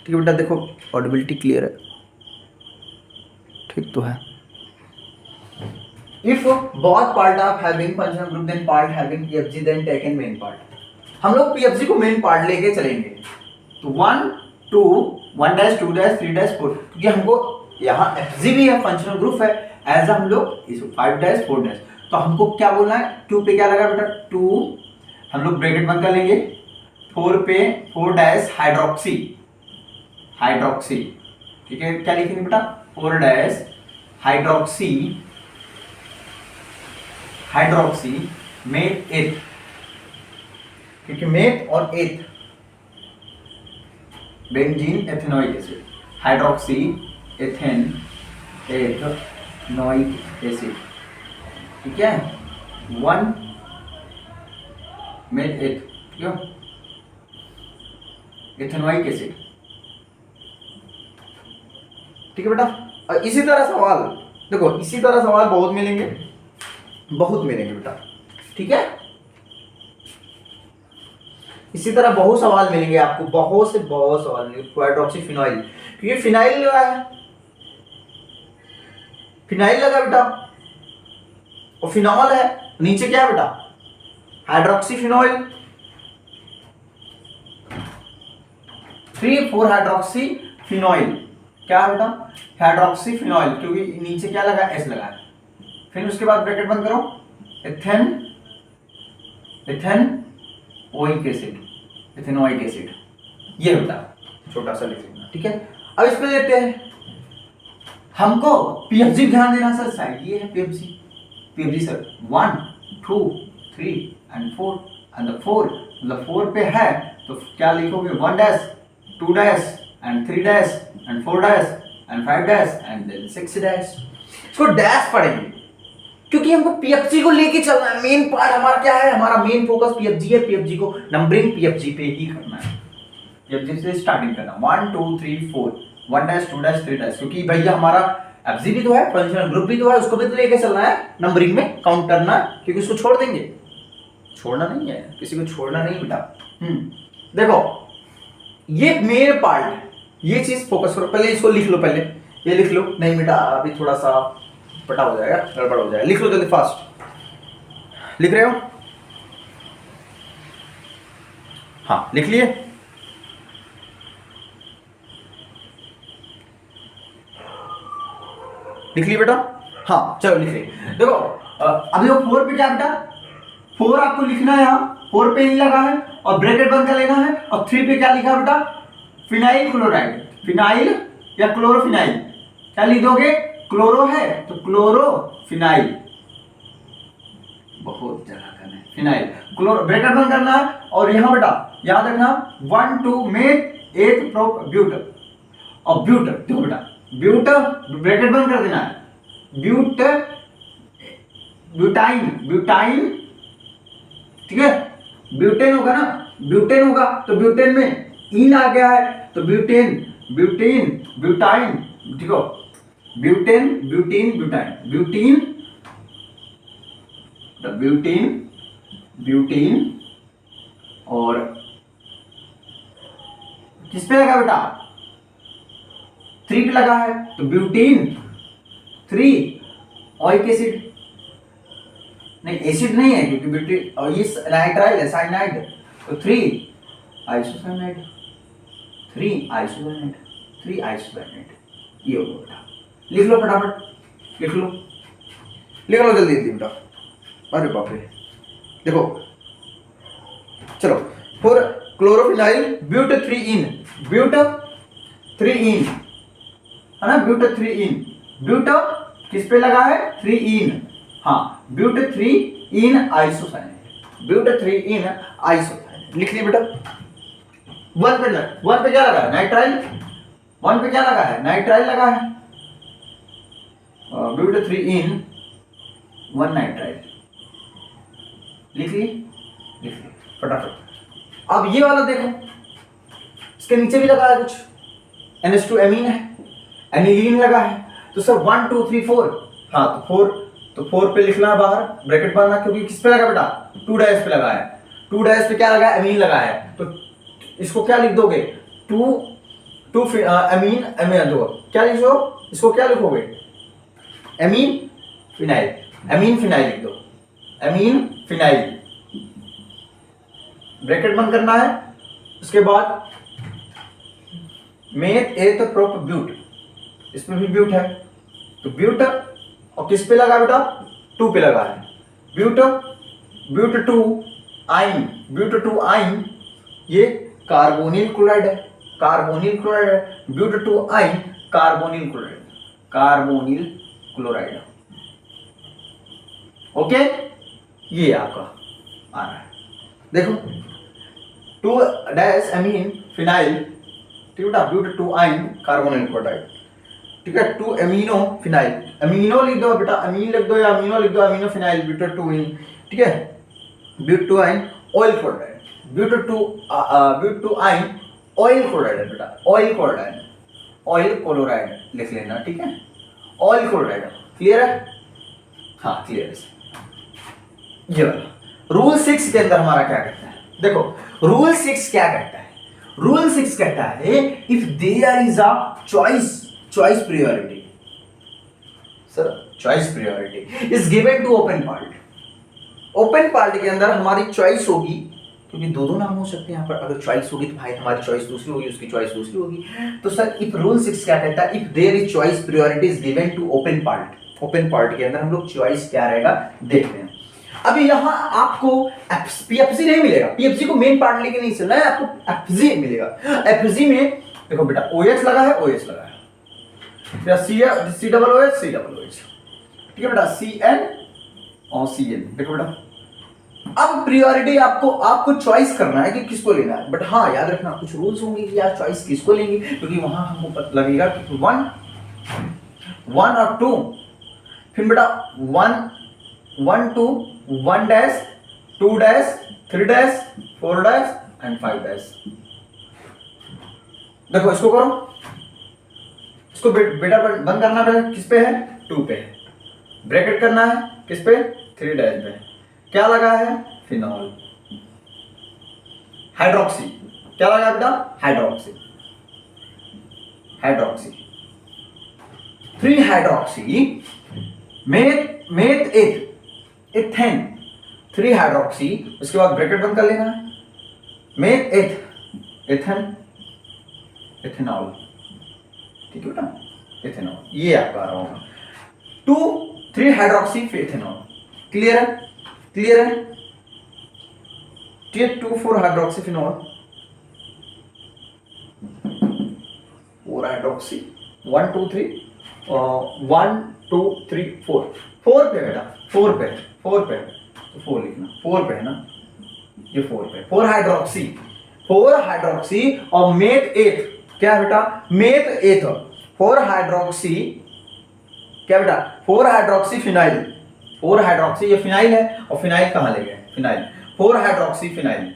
ठीक है बेटा। देखो ऑडिबिलिटी क्लियर है, ठीक तो है। If both part are having functional group then part having PFG then taken main part. हम लोग पीएफजी को मेन पार्ट लेके चलेंगे। तो 1 2 1 डैश 2 डैश 3 डैश 4, क्योंकि हमको यहाँ एफजी भी है, फंक्शनल ग्रुप है, एज हम लोग इस 5 डैश 4 डैश। तो हमको क्या बोलना है, 2 पे क्या लगा बेटा 2, हम लोग ब्रैकेट बंद कर लेंगे, 4 पे 4 डैश हाइड्रोक्सी, हाइड्रोक्सी, ठीक है। क्या लिखेंगे बेटा 4 डैश हाइड्रोक्सी, हाइड्रोक्सी मेथ एथ, क्योंकि मेथ और एथ benzene ethanoic acid, hydroxy ethane ethanoic acid, ठीक है। 1 मेथ एथ, क्यों एथेनोइक एसिड, ठीक है बेटा। और इसी तरह सवाल देखो, इसी तरह सवाल बहुत मिलेंगे, बहुत मिलेंगे बेटा, ठीक है। इसी तरह बहुत सवाल मिलेंगे आपको, बहुत से बहुत सवाल मिलेंगे। हाइड्रोक्सी फिनाइल, क्योंकि फिनाइल लगा है, फिनाइल लगा बेटा, और फिनॉल है, नीचे क्या है बेटा हाइड्रोक्सी फिनॉइल, 3 4 हाइड्रोक्सी फिनॉइल, क्या है बेटा हाइड्रोक्सी फिनॉइल, क्योंकि नीचे क्या लगा एस लगा है। फिर उसके बाद ब्रैकेट बंद करो, ethane ethane oic acid, ethanoic acid, ये होता है, छोटा सा लिख लेना, ठीक है। अब इस पे लेते हैं, हमको पीएफजी ध्यान देना सर, साइड ये है PFG, PFG sir 1 2 3 and 4, and 4 मतलब 4 पे है तो क्या लिखोगे 1 dash 2 dash and 3 dash and 4 dash and 5 dash and then 6 dash. इसको डैश पढ़ेंगे क्योंकि हमको पीएफजी को लेके चलना है, मेन पार्ट हमारा क्या है, हमारा मेन फोकस पीएफजी है, पीएफजी को नंबरिंग पीएफजी पे ही करना है, पीएफजी से स्टार्टिंग करना 1 2 3 4 1 डैश 2 डैश 3 डैश, क्योंकि भैया हमारा एफजी भी तो है, फंक्शनल ग्रुप भी तो है, उसको भी तो लेके चलना है, नंबरिंग में काउंट करना है, क्योंकि उसको छोड़ देंगे, छोड़ना नहीं है, किसी को छोड़ना नहीं बेटा। देखो ये मेन पार्ट, ये चीज फोकस करो, पहले इसको लिख लो, पहले ये लिख लो, नहीं बेटा अभी थोड़ा सा पटा हो जाएगा, गड़बड़ हो जाएगा, लिख लो जल्दी फास्ट, लिख रहे हो, हाँ लिख लिए, लिख लिए बेटा, हाँ चलो लिख लिए। देखो अभी वो 4 पे क्या बेटा, 4 आपको लिखना है, यहाँ 4 पे ही लगा है और ब्रैकेट बंद कर लेना है, और 3 पे क्या लिखा बेटा फिनाइल क्लोराइड, फिनाइल या क्लोरोफिनाइल, क्या लिख दोगे, क्लोरो है तो क्लोरोफिनाइल, बहुत जगह करना है, फिनाइल क्लोरो, ब्रैकेट बंद करना है, और यहाँ बेटा याद रखना 1 2 मेथ एथ प्रोप ब्यूट, और ब्यूट देखो बेटा ब्यूट ब्रैकेट बंद कर देना है, ब्यूट ब्यूटाइन, ब्यूटाइन, ठीक है, ब्यूटेन होगा ना, ब्यूटेन होगा तो ब्यूटेन में इन आ गया है तो ब्यूटेन, ब्यूटेन ब्यूटाइन, ठीक हो, butane butene butyne, butene butene butene, और किस पे लगा बेटा 3 पे लगा है तो ब्यूटीन 3 ओइक एसिड, नहीं एसिड नहीं है क्योंकि ब्यूटी और ये नाइट्राइल है साइनाइड, तो 3 आइसोसाइनाइड, 3 आइसोसाइनाइड, 3 आइसोसाइनाइड, ये हो गया। लिख लो फटाफट, लिख लो जल्दी जल्दी बेटा। अरे बाप रे, देखो चलो, फॉर क्लोरोफिनाइल ब्यूट 3 इन है ना, ब्यूट 3 ब्यूट किस पे लगा है 3 हाँ, ब्यूट 3 आइसोसाइनाइड, ब्यूट 3 आइसोसाइनाइड लिख लिया बेटा। 1 पे क्या लगा है नाइट्राइल, 1 पे क्या लगा है नाइट्राइल लगा है, ब्यूट 1 नाइट्राइल लिख ली फटाफट। अब ये वाला देखो, इसके नीचे भी लगा है कुछ, NH2 एमीन है, एनिलीन लगा है, तो सर 1 2 3 4, हाँ तो 4 पे लिखना है बाहर, ब्रैकेट मारना, क्योंकि किस पे लगा बेटा 2 डैश पे लगा है, 2 डैश पे क्या लगा है एमीन लगा है, तो इसको क्या लिख दोगे 2 एमीन दो क्या लिखो, इसको क्या लिखोगे एमीन फिनाइल लिख दो, एमीन फिनाइल, ब्रैकेट बंद करना है। उसके बाद मेथ एथ प्रोप ब्यूट, इसमें भी ब्यूट है, तो ब्यूट और किस पे लगा बेटा 2 पे लगा है, ब्यूट 2 आइन, ये कार्बोनिल क्लोराइड है, ब्यूट 2 आइन कार्बोनिल क्लोराइड ओके, ये आपका आ रहा है। देखो 2 डैश एमीन फिनाइल, ठीक है, ब्यूट 2 आइन कार्बोनिल क्लोराइड, ठीक है, 2 एमिनो फिनाइल, एमिनो लिख दो बेटा, अमीन लिख दो या अमीनो लिख दो, अमीनो फिनाइल ब्यूट 2 इन, ठीक है, ब्यूट 2 आइन ऑयल क्लोराइड, ब्यूट 2 आइन ऑयल क्लोराइड है बेटा, ऑयल क्लोराइड लिख लेना, ठीक है, ऑयल क्लोराइड क्लियर है, हाँ क्लियर है। ये रूल 6 के अंदर हमारा क्या कहता है, देखो रूल 6 क्या कहता है, रूल 6 कहता है if there is a choice priority, sir choice priority is given to open part के अंदर हमारी चॉइस होगी, क्योंकि दो नाम हो सकते हैं यहाँ पर, अगर चॉइस होगी तो भाई हमारी चॉइस दूसरी होगी, उसकी चॉइस दूसरी होगी, तो सर इफ रूल 6 क्या कहता है, if there is choice priority is given to open part के अंदर हम लोग चॉइस क्या रहेगा देखते हैं। अभी यहाँ आपको पीएफजी नहीं मिलेगा, पीएफजी को मेन पार्ट लेके नहीं चलना है, आपको एफजी मिलेगा। एफजी में देखो बेटा OH लगा है, फिर COOH, ठीक है बेटा, CN और CN, देखो बेटा अब प्रायोरिटी आपको चॉइस करना है कि किसको लेना है, बट हाँ याद रखना कुछ रूल्स होंगे कि यार चॉइस किसको लेंगे, क्योंकि वहां हमको पता लगेगा कि 1 और 2, फिर बेटा 1 2 1 dash 2 dash 3 dash 4 dash and 5 dash. देखो इसको करो, इसको बेटा बंद करना है, किस पे है 2 पे है, ब्रैकेट करना है किस पे 3 डैश पे, क्या लगा है फिनॉल, हाइड्रोक्सी, क्या लगा है बेटा hydroxy 3 hydroxy, meth ethane 3 hydroxy, उसके बाद ब्रैकेट बंद कर लेना है, मेथ एथेनॉल, ठीक है बेटा एथेनॉल, ये आपका आ रहा होगा 3 हाइड्रोक्सी फिर एथेनॉल, क्लियर है, ठीक है, 2 4 हाइड्रोक्सी फिनॉल, 4 हाइड्रोक्सी 1 2 3 1 2 3 4 पे बेटा, 4 पे तो 4 लिखना, 4 पे है ना, ये 4 पे 4 हाइड्रोक्सी और मेथ एथ, क्या है बेटा मेथ एथ 4 हाइड्रोक्सी, क्या बेटा 4 हाइड्रोक्सी फिनाइल, 4 हाइड्रोक्सी ये फिनाइल है, और फिनाइल कहां ले गए फिनाइल, 4 हाइड्रोक्सी फिनाइल।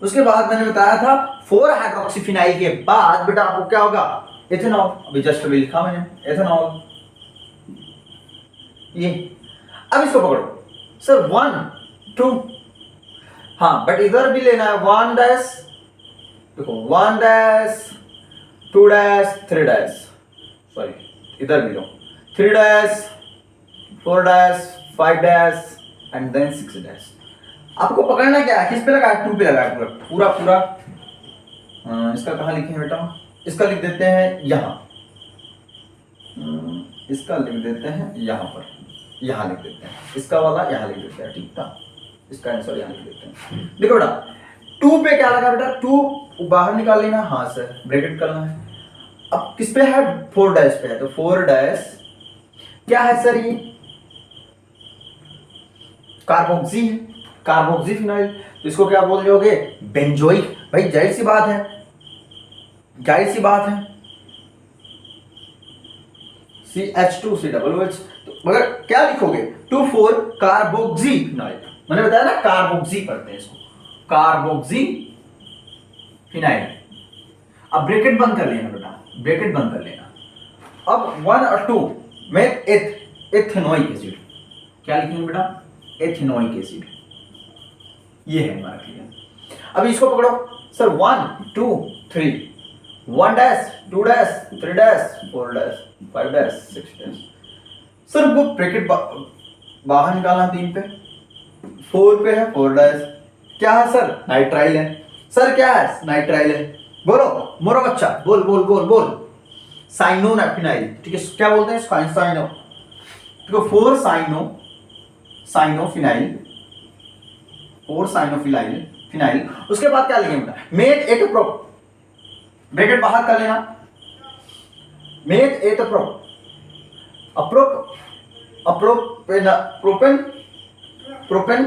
उसके बाद मैंने बताया था 4 हाइड्रोक्सी फिनाइल के बाद बेटा आपको क्या होगा एथेनॉल, अभी जस्ट अभी लिखा मैंने एथेनॉल, ये अब इसको पकड़ो सर 1 2, हाँ बट इधर भी लेना है 1 डैश, देखो 1 डैश 2 डैश 3 डैश, सॉरी इधर भी लो 3 dash 4 dash 5 dash and then 6 dash. आपको पकड़ना क्या है, किस पे लगा है, 2 पे लगा है पूरा पूरा। इसका कहाँ लिखे बेटा, इसका लिख देते हैं यहाँ, इसका लिख देते हैं यहाँ पर, यहाँ लिख देते हैं, इसका वाला यहाँ लिख देते हैं, ठीक था, इसका आंसर यहाँ लिख देते हैं। देखो बेटा 2 पे क्या लगा बेटा, 2 बाहर निकाल लेना, हाँ सर ब्रैकेट करना है। अब किस पे है, 4 डैश पे है, तो 4 डैश क्या है सर, ये कार्बोक्सी है, कार्बोक्सी फिनाइल, तो इसको क्या बोल दोगे, बेंजोइक। भाई जाहिर सी बात है, जाहिर सी बात है, CH2COOH। तो मगर क्या लिखोगे, 2,4 कार्बोक्सी फिनाइल, मैंने बताया ना कार्बोक्सी पढ़ते हैं इसको, कार्बोक्सी फिनाइल। अब ब्रैकेट बंद कर लेना बेटा, ब्रैकेट बंद कर लेना। अब 1 और 2 में एथेनोइक एसिड, क्या लिखेंगे बेटा, एथेनोइक एसिड, ये है हमारा क्लियर। अब इसको पकड़ो sir, 1 2 3, 1 dash 2 dash 3 dash 4 dash 5 dash 6 dash. Sir वो ब्रैकेट बाहर निकालना, 3 पे, 4 पे है 4 डैश, क्या है सर, नाइट्राइल है। सर क्या है, नाइट्राइल है, बोलो मोरो बच्चा, बोल बोल बोल बोल, साइनो फिनाइल, ठीक है, क्या बोलते हैं साइनो, तो 4 साइनो फिनाइल, 4 साइनोफिनाइल फिनाइल। उसके बाद क्या लिखेंगे बेटा, मेथ एटोप्रोप, ब्रैकेट बाहर कर लेना, मेथ एटोप्रोप, प्रोपेन,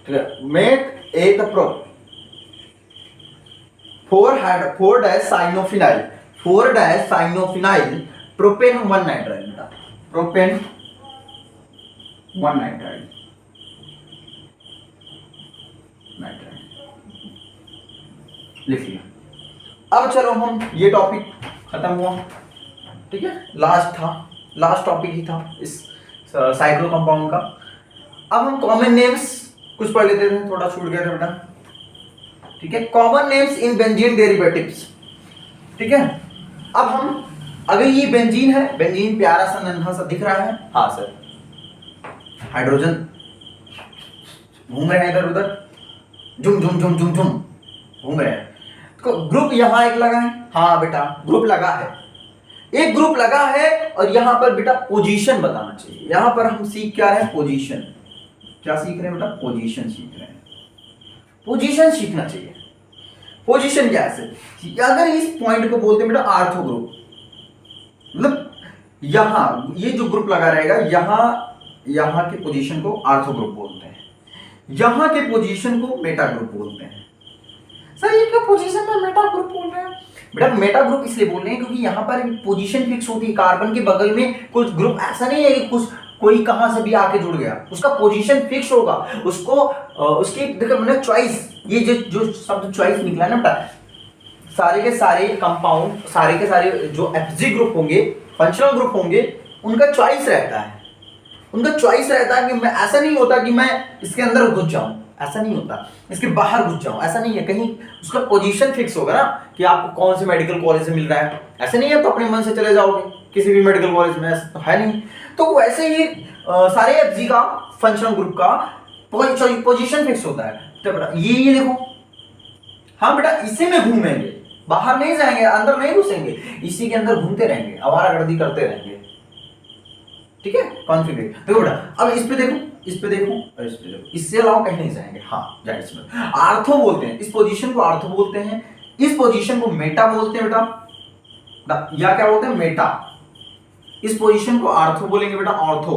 ठीक है, मेथ एटोप्रोप, 4 dash cyanophenyl, 4 dash cyanophenyl, propane 1 nitrile बेटा, प्रोपेन 1 नाइट्राइल, लिख लिया। अब चलो हम, ये टॉपिक खत्म हुआ, ठीक है, लास्ट था, लास्ट टॉपिक ही था इस साइक्लो कंपाउंड का। अब हम कॉमन नेम्स कुछ पढ़ लेते थे, थोड़ा छूट गया था बेटा, ठीक है, common names in benzene derivatives, ठीक है। अब हम, अगर ये बेंजीन है, बेंजीन प्यारा सा नन्हा सा दिख रहा है, हाँ सर, हाइड्रोजन घूम रहे हैं इधर उधर, झुम झुम झुम झुम झुम घूम रहे हैं, तो ग्रुप यहां एक लगा है, हाँ बेटा ग्रुप लगा है, एक ग्रुप लगा है, और यहां पर बेटा पोजीशन बताना चाहिए। यहां पर हम सीख क्या रहे हैं, पोजीशन, क्या सीख रहे हैं बेटा, पोजीशन सीख रहे हैं, पोजीशन सीखना चाहिए। पोजीशन क्या है, अगर इस पॉइंट को बोलते हैं बेटा आर्थो ग्रुप, मतलब यहां ये जो ग्रुप लगा रहेगा, यहां के पोजीशन को आर्थो ग्रुप बोलते हैं, यहां के पोजीशन को मेटा ग्रुप बोलते हैं। सर ये क्या पोजीशन में मेटा ग्रुप बोल रहे हैं? बेटा मेटा ग्रुप इसलिए बोल रहे हैं क्योंकि यहाँ पर पोजीशन फिक्स होती है, कार्बन के बगल में कुछ ग्रुप, ऐसा नहीं है कि कुछ कोई कहां से भी आके जुड़ गया, उसका पोजीशन फिक्स होगा, उसको उसकी देखो मैंने चॉइस, ये जो शब्द चॉइस निकला है ना बेटा, सारे के सारे कंपाउंड, सारे के सारे जो एफजी ग्रुप होंगे, फंक्शनल ग्रुप होंगे, उनका चॉइस रहता है, उनका चॉइस रहता है कि मैं, ऐसा नहीं होता कि मैं इसके अंदर घुस जाऊं, ऐसा नहीं होता, इसके बाहर घुस जाऊं, ऐसा नहीं है, कहीं उसका पोजीशन फिक्स होगा ना कि आपको कौन से मेडिकल कॉलेज से मिल रहा है, ऐसे नहीं है तो अपने मन से चले जाओगे किसी भी मेडिकल कॉलेज में, ऐसा तो है नहीं। तो वैसे ही सारे एफजी का, फंक्शनल ग्रुप का पोजीशन फिक्स होता है। तो बेटा ये देखो, हाँ बेटा इसी में घूमेंगे, बाहर नहीं जाएंगे, अंदर नहीं घुसेंगे, इसी के अंदर घूमते रहेंगे, आवारागर्दी करते रहेंगे, ठीक है, कॉन्फिगरेट। देखो बेटा अब इस पे देखो, इस पे देखो और इस पे देखो, इससे अलावा कहीं नहीं जाएंगे, हाँ जाहिर सी बात। आर्थो बोलते हैं, इस पोजीशन को आर्थो बोलते हैं, इस पोजीशन को मेटा बोलते हैं बेटा, या क्या बोलते हैं, मेटा। इस पोजीशन को आर्थो बोलेंगे बेटा, ऑर्थो,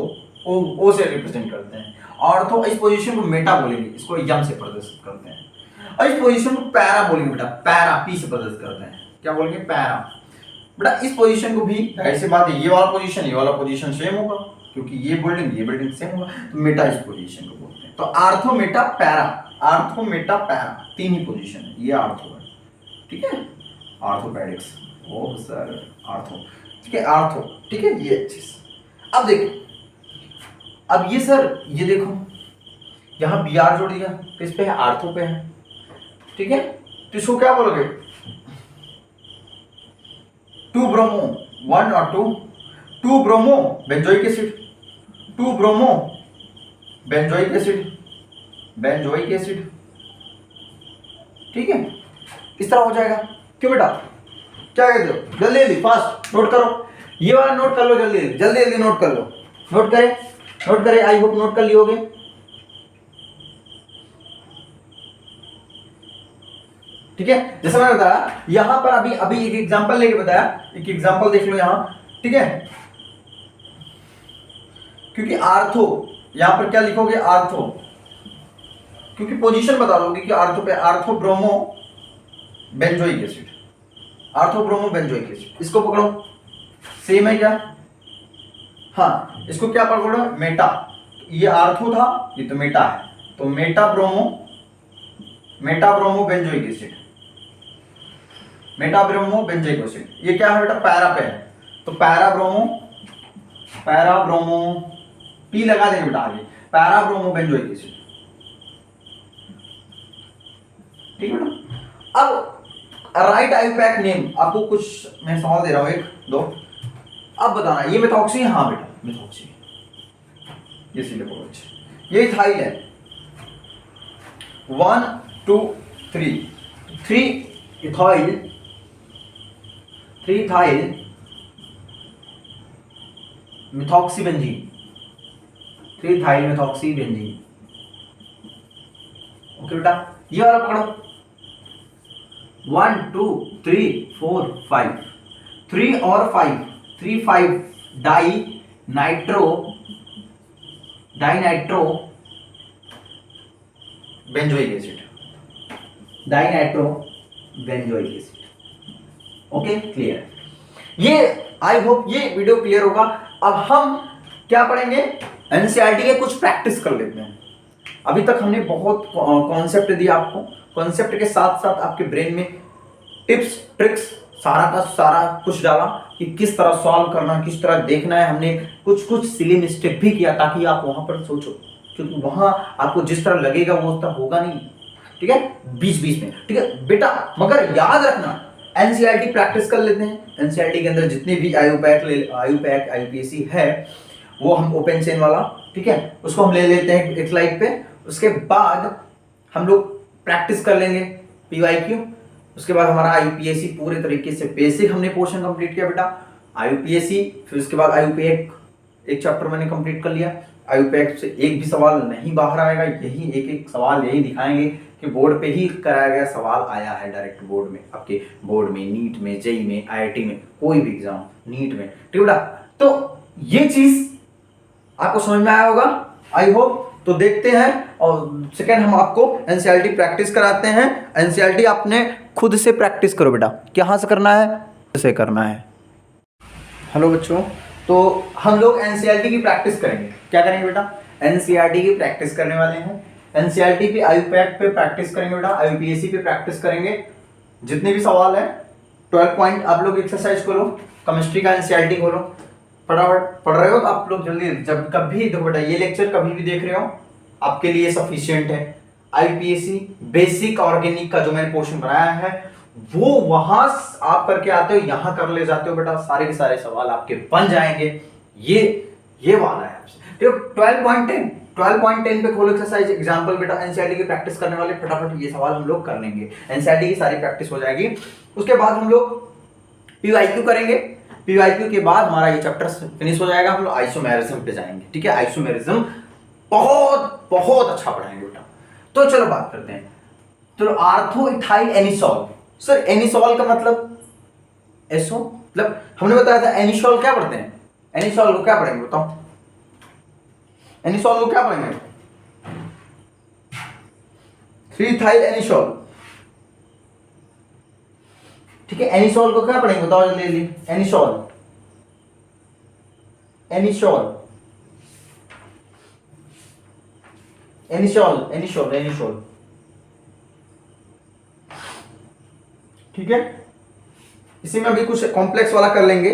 ओ से रिप्रेजेंट करते हैं, ऑर्थो। इस पोजीशन को मेटा बोलेंगे, इसको यम से प्रदर्शित करते हैं, और इस पोजीशन को पैरा बोलेंगे बेटा, पैरा पी से प्रदर्शित करते हैं, क्या बोलेंगे, पैरा। बेटा इस पोजीशन को भी जाहिर सी बात है, ये वाला पोजीशन, ये वाला पोजीशन सेम होगा, क्योंकि ये बिल्डिंग सेम होगा, तो मेटा इस पोजीशन को बोलते हैं। तो ortho Meta para, ortho Meta para, तीन ही पोजीशन है, ये आर्थो है, ठीक है, आर्थोपेडिक्स, ओ सर आर्थो, ठीक है, आर्थो, ठीक है, ये चीज। अब देखो, अब ये सर, ये देखो यहाँ बी आर जोड़ दिया, किस पे है, आर्थो पे है, ठीक है, तो इसको क्या बोलोगे, 2 ब्रोमो 1 और 2 bromo benzoic acid, 2 bromo benzoic acid, benzoic acid, ठीक है, इस तरह हो जाएगा। क्यों बेटा, क्या कहते हो, जल्दी जल्दी फास्ट नोट करो, ये वाला नोट कर लो, जल्दी जल्दी जल्दी नोट कर लो, नोट करें, नोट करें, आई होप नोट कर लियोगे। ठीक है, जैसे मैंने बताया यहां पर अभी अभी एक एग्जांपल लेके बताया, एक एग्जांपल देख लो यहां, ठीक है, क्योंकि आर्थो यहां पर क्या लिखोगे, आर्थो, क्योंकि पोजीशन बता दोगे कि आर्थो पे, ortho bromo benzoic acid, ortho bromo benzoic acid, इसको पकड़ो, सेम है क्या, हाँ, इसको क्या पकड़ो, मेटा, ये आर्थो था, ये तो मेटा है, तो Meta bromo benzoic acid, Meta bromo benzoic acid, ये क्या है बेटा, पैरा पे है, तो पैरा ब्रोमो पी लगा देंगे बेटा आगे, पैरा ब्रोमो बेंजोइक एसिड, ठीक है बेटा। अब राइट आईयूपैक नेम, आपको कुछ मैं सवाल दे रहा हूं, एक दो, अब बताना, ये मेथॉक्सी, हाँ बेटा मेथॉक्सी, ये सिलिकोच, ये इथाइल है, 1 2 3 इथाइल, 3 इथाइल मेथॉक्सीबेंजीन, 3 इथाइल मेथॉक्सीबेंजीन, ओके बेटा, ये वाला पकड़ो, 1 2 3 4 5, 3 और 5, 3 5 di nitro benzoic acid, dinitro benzoic acid, okay clear. ये आई होप ये वीडियो क्लियर होगा। अब हम क्या पढ़ेंगे, एनसीईआरटी के कुछ प्रैक्टिस कर लेते हैं। अभी तक हमने बहुत कॉन्सेप्ट दिया आपको, कॉन्सेप्ट के साथ साथ आपके ब्रेन में टिप्स ट्रिक्स सारा का सारा कुछ डाला कि किस तरह सॉल्व करना, किस तरह देखना है। हमने कुछ कुछ सिली मिस्टेक भी किया ताकि आप वहां पर सोचो, क्योंकि वहां आपको जिस तरह लगेगा वो उस तरह होगा नहीं, ठीक है, बीच बीच में, ठीक है बेटा। मगर याद रखना एनसीईआरटी प्रैक्टिस कर लेते हैं। एनसीईआरटी के अंदर जितने भी आईयूपैक आईयूपीएसी है वो हम ओपन चेन वाला, ठीक है, उसको हम ले लेते हैं एक स्लाइड पे। उसके बाद हम लोग प्रैक्टिस कर लेंगे पीवाईक्यू। उसके बाद हमारा आईयूपीएसी पूरे तरीके से बेसिक हमने पोर्शन कंप्लीट किया बेटा, आईयूपीएसी। फिर उसके बाद आईयूपीएक एक चैप्टर मैंने कंप्लीट कर लिया। आईयूपीएक से एक भी सवाल नहीं बाहर आएगा, यही एक एक सवाल यही दिखाएंगे कि बोर्ड पे ही कराया गया सवाल आया है डायरेक्ट बोर्ड में, आपके बोर्ड में, नीट में, जेई में, आईआईटी में, कोई भी एग्जाम, नीट में, ठीक बेटा। तो ये चीज आपको समझ में आया होगा आई होप। तो देखते हैं, और सेकंड हम आपको एनसीईआरटी प्रैक्टिस कराते हैं। एनसीईआरटी आपने खुद से प्रैक्टिस करो बेटा। कहाँ से करना है, कैसे करना है। हेलो बच्चों, तो हम लोग एनसीईआरटी की प्रैक्टिस करेंगे। क्या करेंगे बेटा, एनसीईआरटी की प्रैक्टिस करने वाले हैं। एनसीईआरटी पे, आईयूपैक पे प्रैक्टिस करेंगे बेटा, आईयूपीएसी पे प्रैक्टिस करेंगे। जितने भी सवाल है 12 पॉइंट आप लोग एक्सरसाइज करो, केमिस्ट्री का एनसीईआरटी खोलो, फटाफट पढ़ रहे हो तो आप लोग जल्दी, जब कभी देखो बेटा ये लेक्चर कभी भी देख रहे हो आपके लिए सफिशिएंट है। आईयूपीएसी बेसिक ऑर्गेनिक का जो मैंने पोर्शन बनाया है वो वहां आप करके आते हो, यहां कर ले जाते हो बेटा, सारे के सारे सवाल आपके बन जाएंगे। ये वाला है आपसे। 12.10 पे खोलो एक्सरसाइज एग्जांपल बेटा। एनसीईआरटी की प्रैक्टिस करने वाले फटाफट ये सवाल हम लोग कर लेंगे, एनसीईआरटी की सारी प्रैक्टिस हो जाएगी। उसके बाद हम लोग पीवाईक्यू करेंगे। पीवाईक्यू के बाद हमारा ये चैप्टर फिनिश हो जाएगा, हम लोग आइसोमेरिज्म पे जाएंगे, ठीक है। आइसोमेरिज्म बहुत बहुत अच्छा पढ़ाएंगे बेटा। तो चलो बात करते हैं। तो ortho ethyl anisole, sir anisole का मतलब एसो, मतलब हमने बताया था एनिसोल क्या पढ़ते हैं, एनिसोल को क्या पढ़ेंगे बताओ, एनिसोल को क्या पढ़ेंगे, 3 इथाइल एनिसोल, ठीक है। एनिसोल को क्या पढ़ेंगे बताओ जल्दी जल्दी, anisole, anisole, anisole, anisole, anisole, ठीक है। इसी में अभी कुछ कॉम्प्लेक्स वाला कर लेंगे।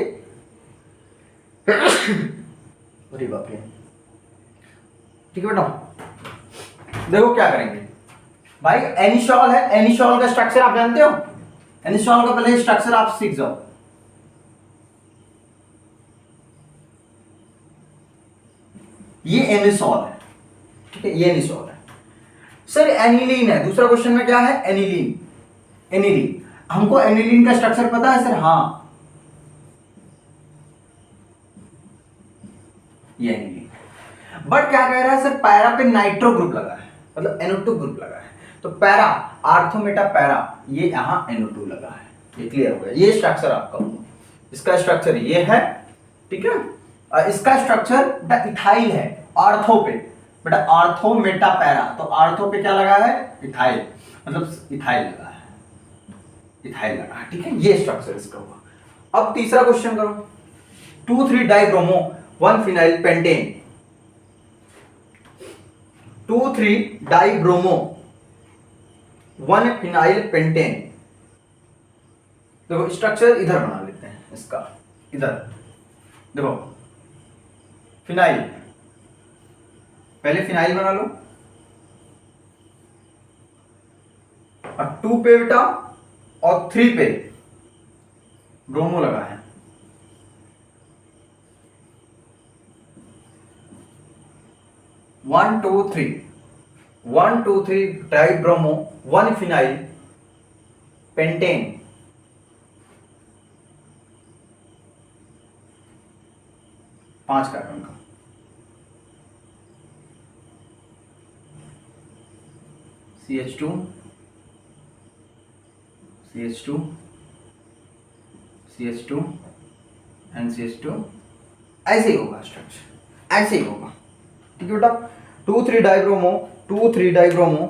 अरे बाप रे, ठीक है बेटा। देखो क्या करेंगे भाई, एनिसोल है, एनिसोल का स्ट्रक्चर आप जानते हो, एनिसोल का पहले स्ट्रक्चर आप सीख जाओ। ये एनिसॉल है, ठीक है, ये एनिसॉल है। सर एनिलीन है, दूसरा क्वेश्चन में क्या है, एनिलीन। एनिलीन, हमको एनिलीन का स्ट्रक्चर पता है सर, हाँ ये एनिलीन। बट क्या कह रहा है सर, पैरा पे नाइट्रो ग्रुप लगा है, मतलब NO2 ग्रुप लगा है, तो पैरा आर्थो मेटा पैरा, ये यहाँ NO2 लगा है, ये क्लियर हो गया। ये स्ट्रक्चर आपका, इसका स्ट्रक्चर ये है, ठीक है। इसका स्ट्रक्चर द इथाइल है, आर्थो पे, बेटा आर्थो मेटा पैरा, तो आर्थो पे क्या लगा है, इथाइल, मतलब इथाइल लगा है, इथाइल लगा है, ठीक है, ये स्ट्रक्चर इसका हुआ। अब तीसरा क्वेश्चन करो, 2,3 dibromo 1 phenyl pentane, 2,3 dibromo 1 phenyl pentane. देखो स्ट्रक्चर इधर बना लेते हैं इसका, इधर देखो फिनाइल, पहले फिनाइल बना लो, और 2 पे बेटा और 3 पे ब्रोमो लगा है, one two three dibromo 1 phenyl pentane, पांच कार्बन का, CH2 CH2 CH2 NCH2, ऐसे ही होगा स्ट्रक्चर, ऐसे ही होगा, ठीक है बेटा। 2,3 डाइब्रोमो 2,3 डाइब्रोमो,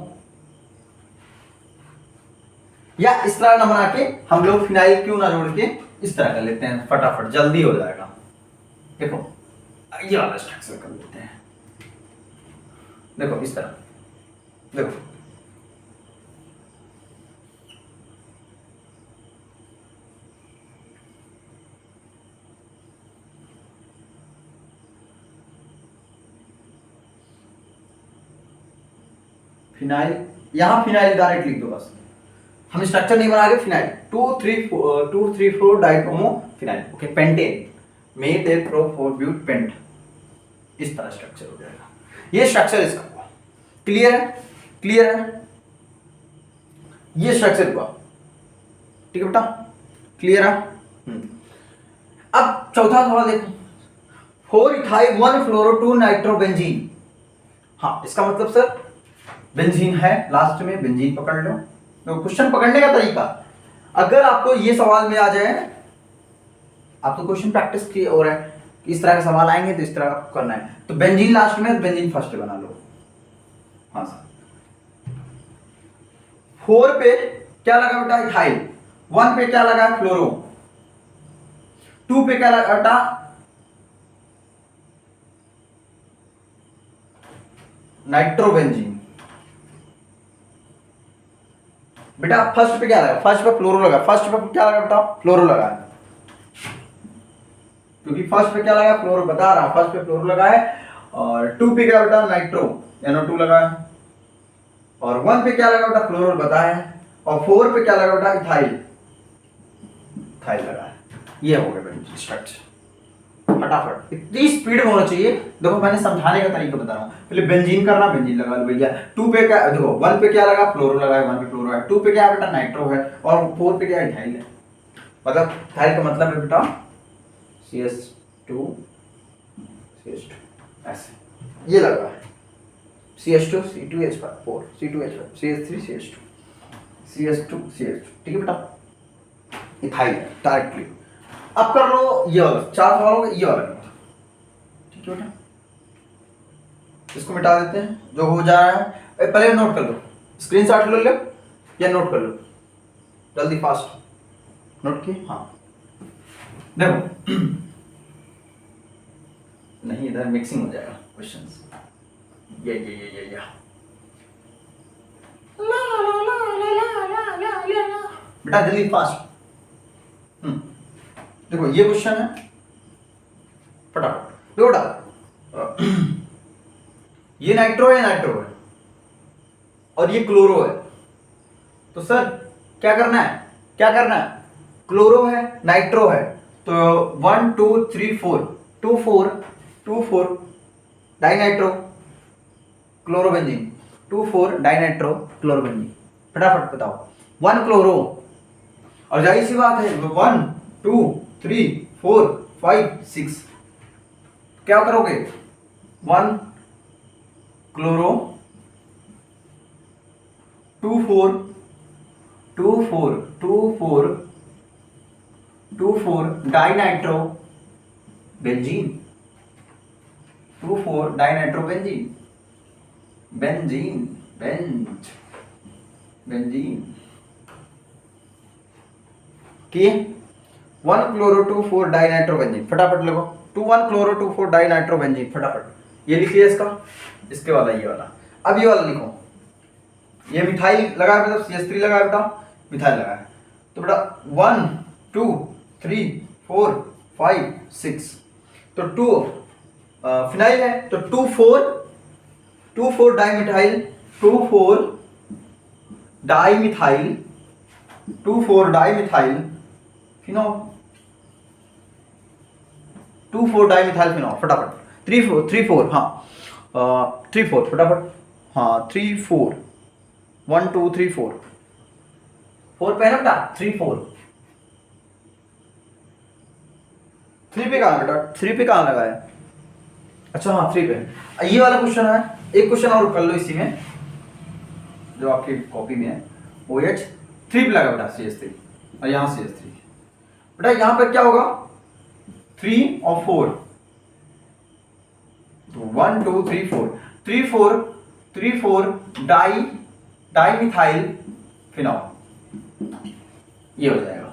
या इस तरह ना बना के हम लोग फिनाइल क्यों ना जोड़ के इस तरह कर लेते हैं, फटाफट जल्दी हो जाएगा। देखो ये वाला स्ट्रक्चर कर लेते हैं, देखो इस तरह, देखो फिनाइल, यहां फिनाइल डायरेक्ट लिख दो बस, हम स्ट्रक्चर नहीं बना रहे, phenyl 2,3,4 dibromo phenyl, okay, pentane मेड ए प्रो फॉर ब्यूट पेंट, इस तरह स्ट्रक्चर हो जाएगा। ये स्ट्रक्चर इसका हुआ, क्लियर है, क्लियर है, ये स्ट्रक्चर हुआ, ठीक है बेटा, क्लियर है। अब चौथा सवाल देखो, 4 इथाइल 1 फ्लोरो 2 नाइट्रोबेंजीन, हाँ इसका मतलब सर बेंजीन है, लास्ट में बेंजीन पकड़ लो। तो क्वेश्चन पकड़ने का तरीका, अगर आपको ये सवाल में आ जाए, आप तो क्वेश्चन प्रैक्टिस की हो रहा है, इस तरह के सवाल आएंगे तो इस तरह करना है, तो बेंजीन लास्ट में, बेंजीन फर्स्ट बना लो, हाँ सर। 4 पे क्या लगा बेटा, इथाइल, 1 पे क्या लगा, फ्लोरो, 2 पे क्या लगा बेटा, नाइट्रोबेंजीन। बेटा फर्स्ट पे क्या लगा, फर्स्ट पे फ्लोरो लगा, फर्स्ट पे क्या लगा बेटा, फ्लोरो लगा, क्योंकि फर्स्ट पे क्या लगा, फ्लोरो, बता रहा हूं, फर्स्ट पे फ्लोरो लगा है, और 2 पे क्या बेटा, नाइट्रो NO2 लगा है, और 1 पे क्या लगा बेटा, फ्लोरो बताया है, और 4 पे क्या लगा बेटा, इथाइल, इथाइल लगा है। ये हो गया बेटा स्ट्रक्चर, फटाफट, इतनी स्पीड में होना चाहिए। देखो मैंने समझाने का तरीका बता रहा हूँ, पहले बेंजीन करना, बेंजीन लगा लो भैया, 2 पे क्या, देखो 1 पे क्या लगा, फ्लोरो लगा है, 1 पे फ्लोरो है, 2 पे क्या बेटा, नाइट्रो है, और 4 पे क्या, इथाइल है, मतलब इथाइल का मतलब है बेटा CH2 ऐसे ये लगा है, CH2 C2H4 C2H5 CH3 CH2 ठीक है बेटा, इथाइल डायरेक्टली। अब कर लो ये वाला, 4 सवाल हो गए, ये वाला ठीक है बेटा, इसको मिटा देते हैं, जो हो जा रहा है पहले नोट कर लो, स्क्रीनशॉट ले लो या नोट कर लो, जल्दी फास्ट नोट की, हाँ देखो नहीं इधर मिक्सिंग हो जाएगा क्वेश्चंस, ये बेटा जल्दी फास्ट। देखो ये क्वेश्चन है, फटाफट देखो बेटा, ये नाइट्रो है और ये क्लोरो है, तो सर क्या करना है, क्लोरो है नाइट्रो है, तो 1 2 3 4 2 4 डाइनाइट्रो क्लोरोबेंजीन, 2,4 डाइनाइट्रो क्लोरोबेंजीन। फटाफट बताओ 1 क्लोरो, और जाहिर सी बात है 1 2 3 4 5 6, क्या करोगे 1 chloro 2,4 2,4 2,4 2,4 dinitro benzene, 2,4 dinitro benzene, benzene benzene किए 1 क्लोरो 2,4 डाइनाइट्रो बेंजीन। फटाफट लिखो 1 क्लोरो 2,4 डाइनाइट्रो बेंजीन। फटाफट ये लिखिए इसका, इसके वाला ये वाला। अब ये वाला लिखो, ये मिथाइल लगा मतलब CH3 लगा बेटा, मिथाइल लगा है। तो बेटा 1 2 3 4 5 6, तो 2 फिनाइल है, तो 2,4 dimethyl, 2,4 dimethyl, 2,4 dimethyl phenol, 2,4 dimethyl phenol. फटाफट 3,4 हाँ 3,4 फटाफट, हाँ 3,4 1 2 3 4 4 पे है ना बेटा, 3,4 3 पे कहाँ बेटा, 3 पे कहाँ लगा है, अच्छा हाँ 3 पे। ये वाला क्वेश्चन है, एक क्वेश्चन और कर लो इसी में जो आपकी कॉपी में है, OH 3 पे लगा बेटा CH3, और यहाँ CH3 बेटा। यहाँ पे क्या होगा 3 और 4, तो 1 2 3 4 3,4 डाइमिथाइल फिनॉल, ये हो जाएगा।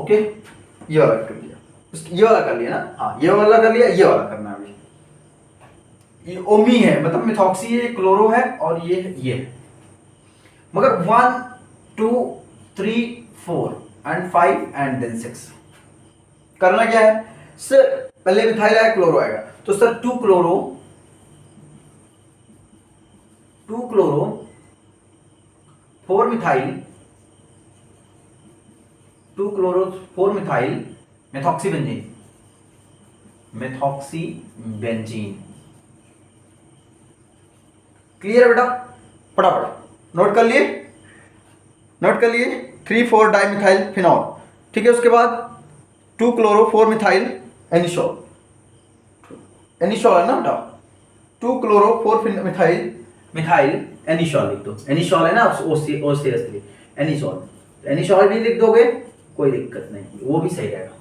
ओके ये वाला कर लिया, ये वाला कर लिया ना, हाँ ये वाला कर लिया, ये वाला करना है अभी। ये ओमी है मतलब मिथॉक्सी, ये क्लोरो है, और ये है। मगर 1 2 3 4 एंड 5 एंड देन 6 करना क्या है सर, पहले मिथाइल आएगा क्लोरो आएगा, तो sir 2 chloro 4 methyl, 2 chloro 4 methyl methoxy benzene. Clear है बेटा, फटाफट नोट कर लिए 3,4 डाइमिथाइल फिनॉल, ठीक है। उसके बाद 2 क्लोरो 4 मिथाइल एनिसोल है ना बेटा, 2 क्लोरो 4 मिथाइल एनिसोल लिख दो, एनिसोल है ना OCH3 एनिसोल भी लिख दोगे कोई दिक्कत नहीं, वो भी सही रहेगा।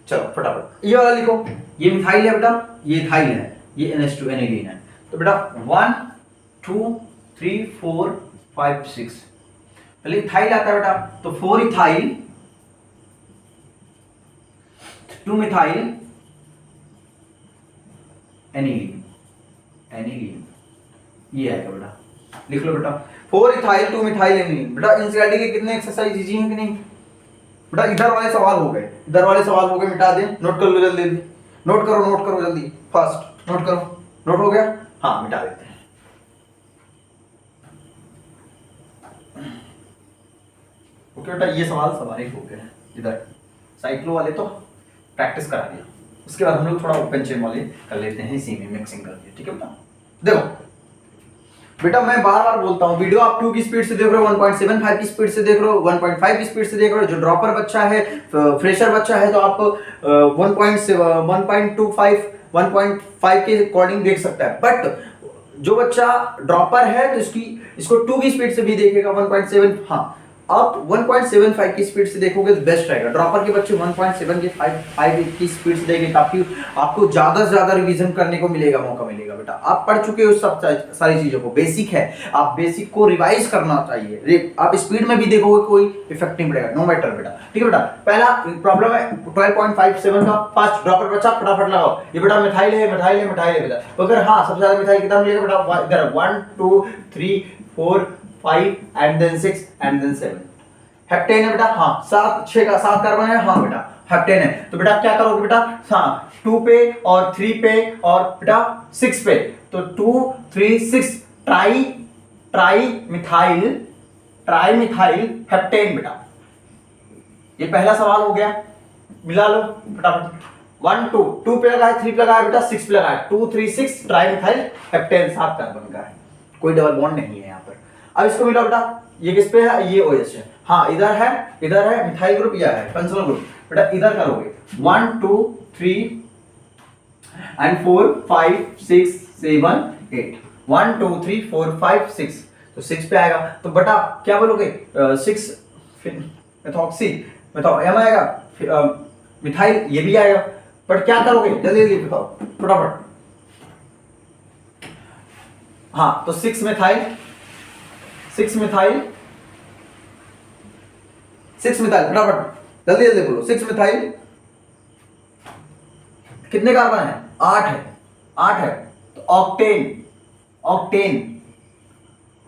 चलो फटाफट ये वाला लिखो, ये मिथाइल है बेटा, ये इथाइल है, ये NH2 एनिलीन है। तो बेटा 1 2 3 4 5 6, पहले इथाइल आता है बेटा, तो 4 इथाइल 2 मिथाइल एनिलीन, ये आएगा बेटा, लिख लो बेटा 4 इथाइल 2 मिथाइल एनिलीन। बेटा एनसीईआरटी के कितने एक्सरसाइज इजी हैं कि नहीं बेटा, इधर वाले सवाल हो गए, मिटा दें, नोट कर लो जल्दी, नोट करो जल्दी, फास्ट नोट करो, नोट हो गया, हाँ मिटा देते हैं। ओके बेटा ये सवाल सवारी हो गए, इधर साइक्लो वाले तो प्रैक्टिस करा दिया, उसके बाद हम लोग थोड़ा ओपन चेन वाले कर लेते हैं, इसी में मिक्सिंग करके, ठीक है बेटा। देखो बेटा मैं बार बार बोलता हूँ, वीडियो आप 2 की स्पीड से देख रहे हो, 1.75 की स्पीड से देख रहे हो, 1.5 की स्पीड से देख रहे हो। जो ड्रॉपर बच्चा है, फ्रेशर बच्चा है, तो आप 1.25 1.5 के अकॉर्डिंग देख सकता है। बट जो बच्चा ड्रॉपर है तो इसको 2 की स्पीड से भी देखेगा, 1.7, हाँ आप 1.75 की स्पीड से देखोगे तो बेस्ट रहेगा। ड्रॉपर के बच्चे 1.75 की स्पीड से देखेंगे ताकि आपको ज्यादा से ज्यादा रिवीजन करने को मौका मिलेगा। बेटा आप पढ़ चुके हो सब सारी चीजों को, बेसिक है, आप बेसिक को रिवाइज करना चाहिए। आप स्पीड में भी देखोगे कोई इफेक्ट नहीं पड़ेगा, नो मैटर बेटा, ठीक है बेटा। पहला प्रॉब्लम है 12.57 का, फास्ट ड्रॉपर बच्चा फटाफट लगाओ। ये बेटा मिथाइल है बेटा, तो अगर हाँ सबसे ज्यादा मिथाइल कितना मिलेगा बेटा, इधर 1 2 3 4 5 and then 6 and then 7। Heptane है बेटा, हाँ 7 कार्बन है, हाँ बेटा हेप्टेन है। तो बेटा क्या करोगे बेटा, हाँ 2 पे और 3 पे और बेटा 6 पे, तो 2 3 6 ट्राई मिथाइल हेप्टेन बेटा। ये पहला सवाल हो गया, मिला लो फटाफट। 1 2 2 पे लगा है, 3 पे लगा है बेटा, 6 पे लगा है, 2 3 6 ट्राइमिथाइल हेप्टेन 7 कार्बन का है, कोई डबल बॉन्ड नहीं है यहाँ पर। अब इसको मिला बेटा, ये किस पे है, ये OH है, हाँ इधर है मिथाइल ग्रुप, यह है फंक्शनल ग्रुप बेटा, इधर करोगे 1 2 3 and 4 5 6 7 8 1 2 3 4 5 6, तो 6 पे आएगा, तो बेटा क्या बोलोगे 6 मेथॉक्सी एम आएगा, मिथाइल ये भी आएगा, बट क्या करोगे जल्दी जल्दी बताओ फटाफट। हाँ तो 6 मिथाइल फटाफट जल्दी जल्दी बोलो, 6 मिथाइल कितने कार्बन है, 8 है, तो ऑक्टेन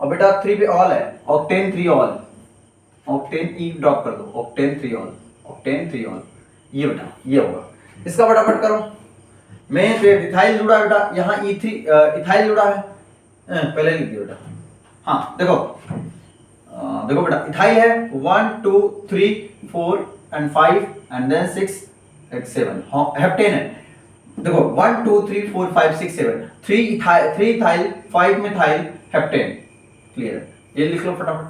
और बेटा 3 पे ऑल है, ऑक्टेन 3 ऑल, ऑक्टेन ई ड्रॉप कर दो, ऑक्टेन 3 ऑल, ये बेटा ये होगा, इसका फटाफट करो। मेन पे इथाइल जुड़ा है बेटा, यहाँ E3 इथाइल जुड़ा है, पहले लिख दिया बेटा, हाँ देखो बेटा इथाइल है 1 2 3 4 and 5 and then 6 and 7, heptane है, देखो 1 2 3 4 5 6 7, 3 इथाइल 5 मिथाइल हेप्टेन, क्लियर है, ये लिख लो फटाफट,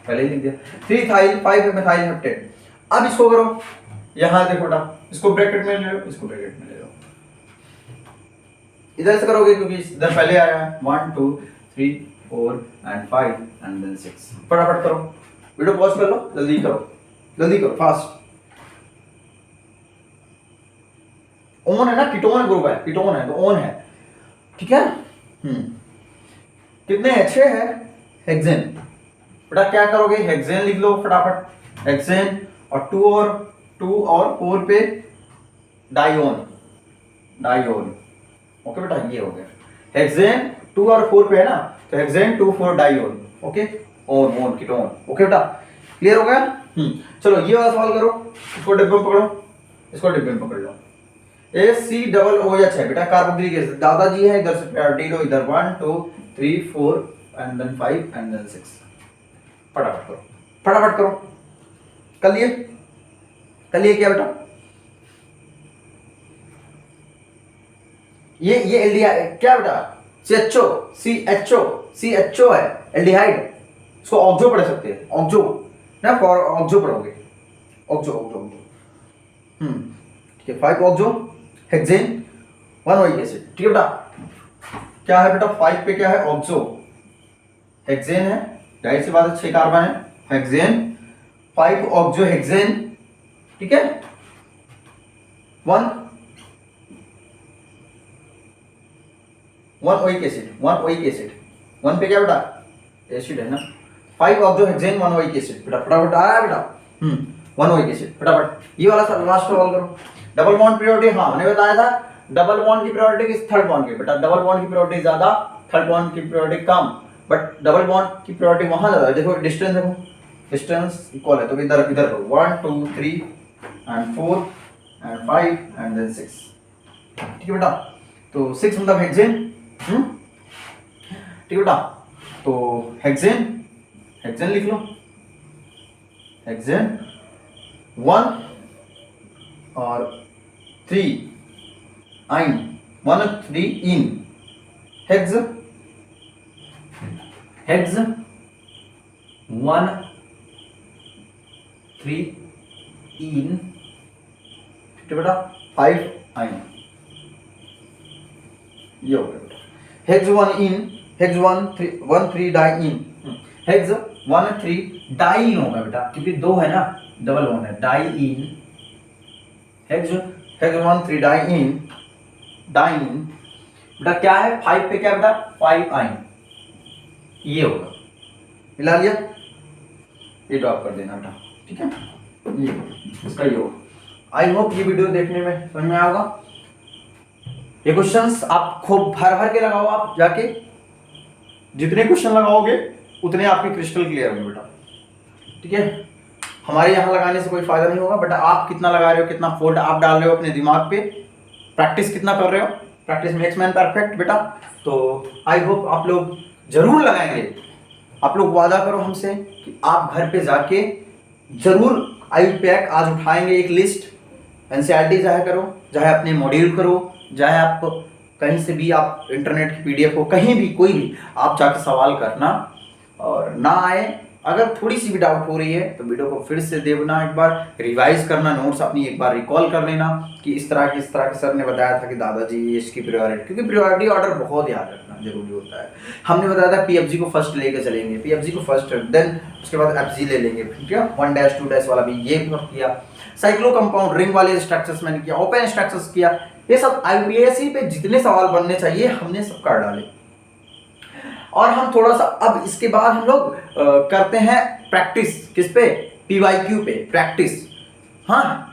पहले ही लिख दिया 3 इथाइल 5 मिथाइल हेप्टेन। अब इसको करो, यहां देखो बेटा, इसको ब्रैकेट में ले लो, इसको ब्रैकेट में ले लो, इधर से करोगे क्योंकि इधर पहले आया है 1 2 3 4 and 5 and then 6, फटाफट करो, वीडियो पॉज कर लो, जल्दी करो फास्ट। ओन है ना, कीटोन ग्रुप है, कीटोन है तो ओन है, ठीक है। कितने अच्छे है, हेक्सेन बेटा, क्या करोगे हेक्सेन लिख लो फटाफट, हेक्सेन और 2 और 4 पे डाइओन, ओके बेटा ये हो गया, हेक्सेन 2 और 4 पे है ना, तो hexane 2 4 dione, okay one ketone, okay बेटा क्लियर हो गया। चलो ये वाला सवाल करो, इसको डिब्बे में पकड़ लो, ACOOH है बेटा, कार्बोक्सिलिक एसिड, दादाजी है, इधर से प्रायोरिटी लो, इधर 1 2 3 4 and then 5 and then 6, फटाफट करो, कर लिए क्या बेटा, ये एल्डिहाइड क्या बेटा, CHO है एल्डिहाइड, इसको ऑक्सो पढ़ सकते हैं, ऑक्सो ना, ऑक्सो पढ़ोगे, ऑक्सो ठीक है, 5 ऑक्सो हेक्सेन 1 ओइक एसिड, ठीक है बेटा, क्या है बेटा 5 पे क्या है, ऑक्सो हेक्सेन है, जाहिर सी बात है 6 कार्बन है, हेक्सेन 5 ऑक्सो हेक्सेन, ठीक है 1 ओइक एसिड, 1 पे क्या बेटा एसिड है ना, 5 ऑक्सो हेक्सेन 1 ओइक एसिड, बेटा फटाफट आया बेटा, 1 ओइक एसिड, फटाफट ये वाला लास्ट सवाल करो। डबल बॉन्ड प्रियोरिटी, हाँ मैंने बताया था डबल बॉन्ड की प्रियोरिटी किस, थर्ड बॉन्ड की, बेटा डबल बॉन्ड की प्रियोरिटी ज्यादा, थर्ड बॉन्ड की priority come, but double bond की प्रियोरिटी वहां ज्यादा है, देखो डिस्टेंस इक्वल है, तो इधर 1 2 3 and 4 and 5 and then 6, ठीक है बेटा, तो 6 मतलब हेक्सेन, ठीक है बेटा, तो हेक्सेन लिख लो, हेक्सेन 1 और 3 आइन 1 और 3 इन, हेक्स 1 3 इन, ठीक है बेटा 5 आइन, ये हो गया बेटा, हेक्स 1 इन, हेक्स 1 3 डाई इन, हेक्स 1 3 डाई इन होगा बेटा, क्योंकि 2 है ना, डबल बॉन्ड है, डाई इन, हेक्स 1 3 डाई इन बेटा, क्या है 5 पे क्या बेटा 5 आइन, ये होगा, मिला लिया, ये ड्रॉप कर देना बेटा, ठीक है, ये इसका ये होगा। आई होप ये वीडियो देखने में समझ में आएगा, ये क्वेश्चंस आप खूब भर के लगाओ, आप जाके जितने क्वेश्चन लगाओगे उतने आपके क्रिस्टल क्लियर होंगे बेटा, ठीक है। हमारे यहाँ लगाने से कोई फायदा नहीं होगा, बट आप कितना लगा रहे हो, कितना फोल्ड आप डाल रहे हो अपने दिमाग पे, प्रैक्टिस कितना कर रहे हो, प्रैक्टिस मेक्स मैन परफेक्ट बेटा। तो आई होप आप लोग जरूर लगाएंगे, आप लोग वादा करो हमसे कि आप घर पे जाके जरूर आई पैक आज उठाएंगे, एक लिस्ट एनसीईआरटी चाहे करो, चाहे अपने मॉड्यूल करो, चाहे आप कहीं से भी आप इंटरनेट की पीडीएफ हो, कहीं भी कोई भी आप जाके सवाल करना। और ना आए, अगर थोड़ी सी भी डाउट हो रही है तो वीडियो को फिर से देखना, एक बार रिवाइज करना, नोट्स अपनी एक बार रिकॉल कर लेना कि इस तरह के सर ने बताया था कि दादाजी ये इसकी प्रायोरिटी, क्योंकि प्रायोरिटी ऑर्डर बहुत याद रखना जरूरी होता है। हमने बताया था पीएफजी को फर्स्ट लेके चलेंगे, पीएफजी को फर्स्ट, देन उसके बाद एफजी ले लेंगे, ठीक है, 1-2 वाला भी ये किया, साइक्लो कंपाउंड रिंग वाले स्ट्रक्चर्स मैंने किया, ओपन स्ट्रक्चर्स किया, ये सब आईपीएससी पे जितने सवाल बनने चाहिए हमने सब कर डाले। और हम थोड़ा सा अब इसके बाद हम लोग करते हैं प्रैक्टिस, किस पे, पीवाईक्यू पे प्रैक्टिस, हाँ,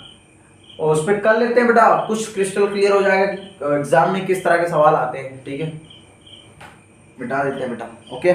और उस पर कर लेते हैं बेटा, कुछ क्रिस्टल क्लियर हो जाएगा कि एग्जाम में किस तरह के सवाल आते हैं, ठीक है, मिटा देते हैं बेटा, ओके।